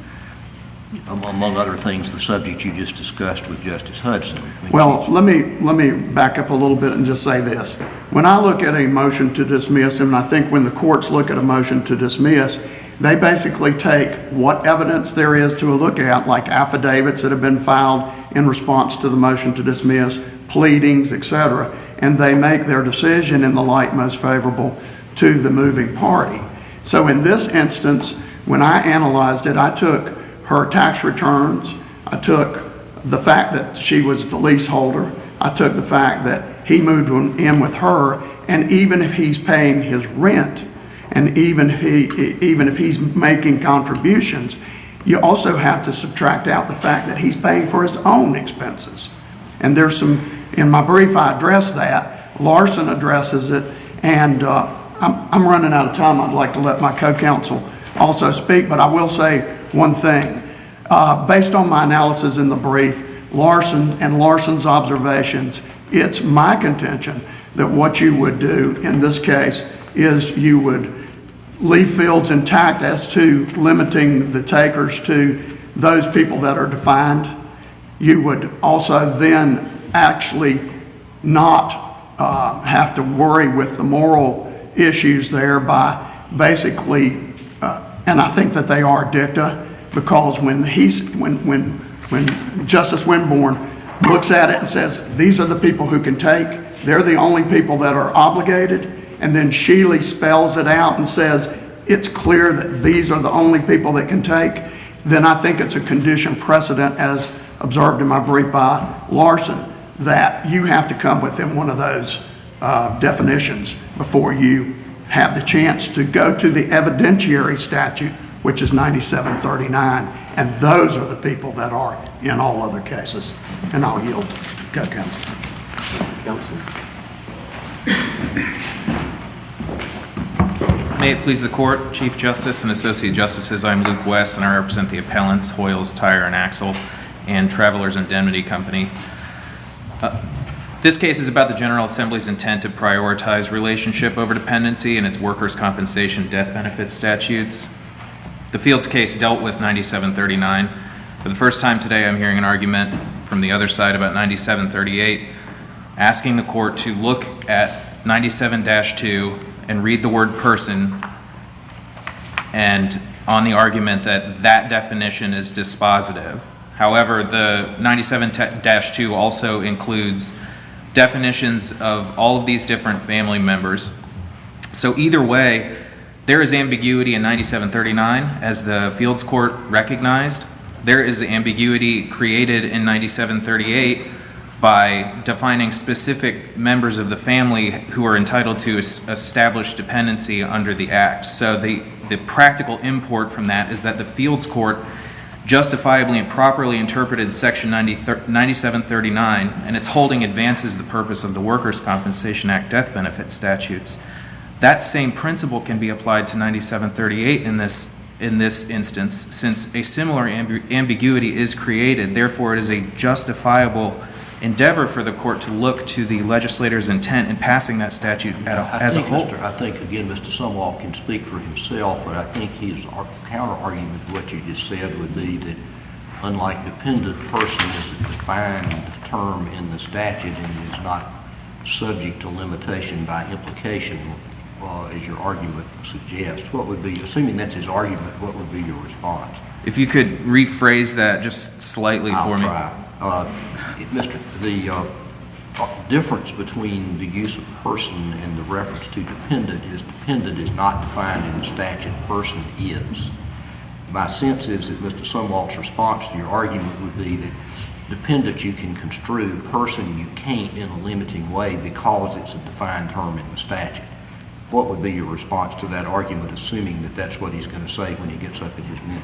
among other things, the subject you just discussed with Justice Hudson? Well, let me back up a little bit and just say this. When I look at a motion to dismiss, and I think when the courts look at a motion to dismiss, they basically take what evidence there is to look at, like affidavits that have been filed in response to the motion to dismiss, pleadings, etc., and they make their decision in the light most favorable to the moving party. So in this instance, when I analyzed it, I took her tax returns, I took the fact that she was the leaseholder, I took the fact that he moved in with her, and even if he's paying his rent, and even if he's making contributions, you also have to subtract out the fact that he's paying for his own expenses. And there's some, in my brief I address that, Larson addresses it, and I'm running out of time. I'd like to let my co-counsel also speak, but I will say one thing. Based on my analysis in the brief, Larson and Larson's observations, it's my contention that what you would do in this case is you would leave fields intact as to limiting the takers to those people that are defined. You would also then actually not have to worry with the moral issues there by basically, and I think that they are dicta, because when Justice Winborn looks at it and says, these are the people who can take, they're the only people that are obligated, and then Sheely spells it out and says, it's clear that these are the only people that can take, then I think it's a condition precedent, as observed in my brief by Larson, that you have to come within one of those definitions before you have the chance to go to the evidentiary statute, which is 9739, and those are the people that are in all other cases. And I'll yield to co-counsel. May it please the Court, Chief Justice and Associate Justices, I'm Luke West, and I represent the appellants, Hoyles, Tire and Axle, and Travelers Indemnity Company. This case is about the General Assembly's intent to prioritize relationship over dependency in its workers' compensation death benefit statutes. The Fields case dealt with 9739. For the first time today, I'm hearing an argument from the other side about 9738, asking the Court to look at 97-2 and read the word person, and on the argument that that definition is dispositive. However, the 97-2 also includes definitions of all of these different family members. So either way, there is ambiguity in 9739, as the Fields Court recognized. There is ambiguity created in 9738 by defining specific members of the family who are entitled to establish dependency under the Act. So the practical import from that is that the Fields Court justifiably and properly interpreted Section 9739, and its holding advances the purpose of the Workers' Compensation Act death benefit statutes. That same principle can be applied to 9738 in this instance, since a similar ambiguity is created. Therefore, it is a justifiable endeavor for the court to look to the legislator's intent in passing that statute as a whole. I think, again, Mr. Sumwalt can speak for himself, but I think his counter-argument to what you just said would be that unlike dependent person is a defined term in the statute and is not subject to limitation by implication, as your argument suggests, what would be, assuming that's his argument, what would be your response? If you could rephrase that just slightly for me. I'll try. The difference between the use of person and the reference to dependent is not defined in the statute, person is. My sense is that Mr. Sumwalt's response to your argument would be that dependent you can construe, person you can't in a limiting way because it's a defined term in the statute. What would be your response to that argument, assuming that that's what he's going to say when he gets up in his minute?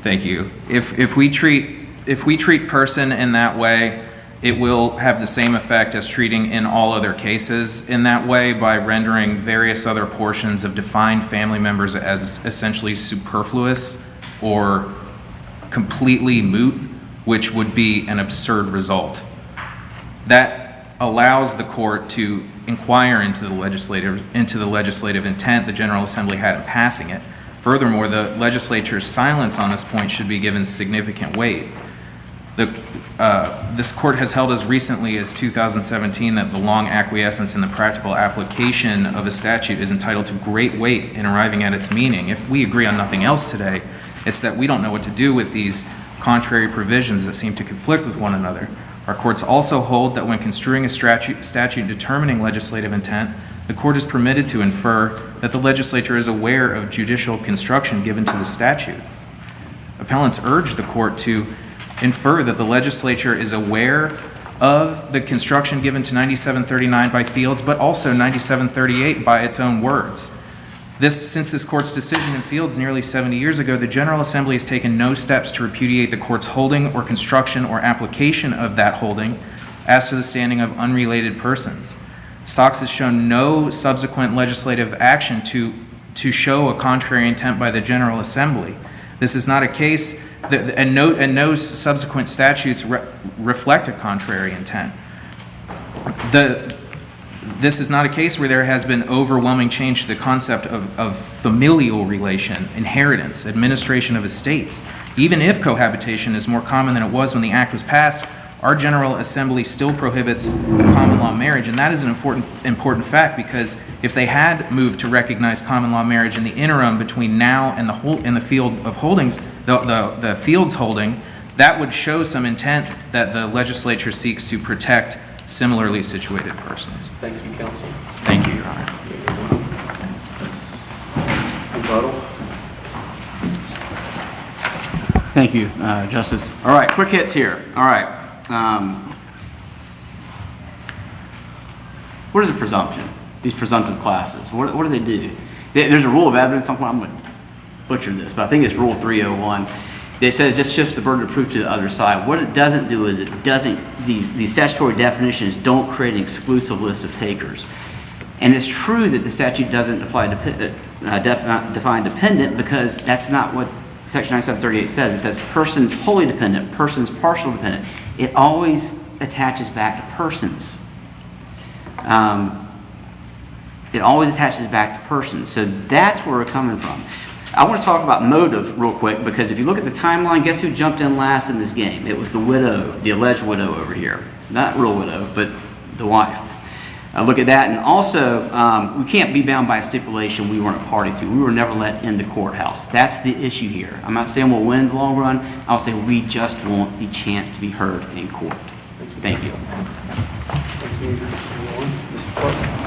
Thank you. If we treat person in that way, it will have the same effect as treating in all other cases in that way, by rendering various other portions of defined family members as essentially superfluous or completely moot, which would be an absurd result. That allows the court to inquire into the legislative intent the General Assembly had in passing it. Furthermore, the legislature's silence on this point should be given significant weight. This court has held as recently as 2017 that the long acquiescence in the practical application of a statute is entitled to great weight in arriving at its meaning. If we agree on nothing else today, it's that we don't know what to do with these contrary provisions that seem to conflict with one another. Our courts also hold that when construing a statute determining legislative intent, the court is permitted to infer that the legislature is aware of judicial construction given to the statute. Appellants urge the court to infer that the legislature is aware of the construction given to 9739 by Fields, but also 9738 by its own words. Since this court's decision in Fields nearly 70 years ago, the General Assembly has taken no steps to repudiate the court's holding or construction or application of that holding as to the standing of unrelated persons. Stocks has shown no subsequent legislative action to show a contrary intent by the General Assembly. This is not a case, and no subsequent statutes reflect a contrary intent. This is not a case where there has been overwhelming change to the concept of familial relation, inheritance, administration of estates. Even if cohabitation is more common than it was when the act was passed, our General Assembly still prohibits common law marriage, and that is an important fact, because if they had moved to recognize common law marriage in the interim between now and the field of holdings, the Fields holding, that would show some intent that the legislature seeks to protect similarly situated persons. Thank you, counsel. Thank you, Your Honor. Rebuttal. Thank you, Justice. All right, quick hits here. All right. What is a presumption? These presumptive classes, what do they do? There's a rule of evidence. I'm going to butcher this, but I think it's Rule 301. It says it just shifts the burden of proof to the other side. What it doesn't do is these statutory definitions don't create an exclusive list of takers. And it's true that the statute doesn't define dependent, because that's not what Section 9738 says. It says persons wholly dependent, persons partial dependent. It always attaches back to persons. It always attaches back to persons. So that's where we're coming from. I want to talk about motive real quick, because if you look at the timeline, guess who jumped in last in this game? It was the widow, the alleged widow over here. Not real widow, but the wife. Look at that. And also, we can't be bound by a stipulation we weren't a party to. We were never let in the courthouse. That's the issue here. I'm not saying we'll win in the long run. I'll say we just want the chance to be heard in court. Thank you. Thank you, everyone. Mr. Clerk.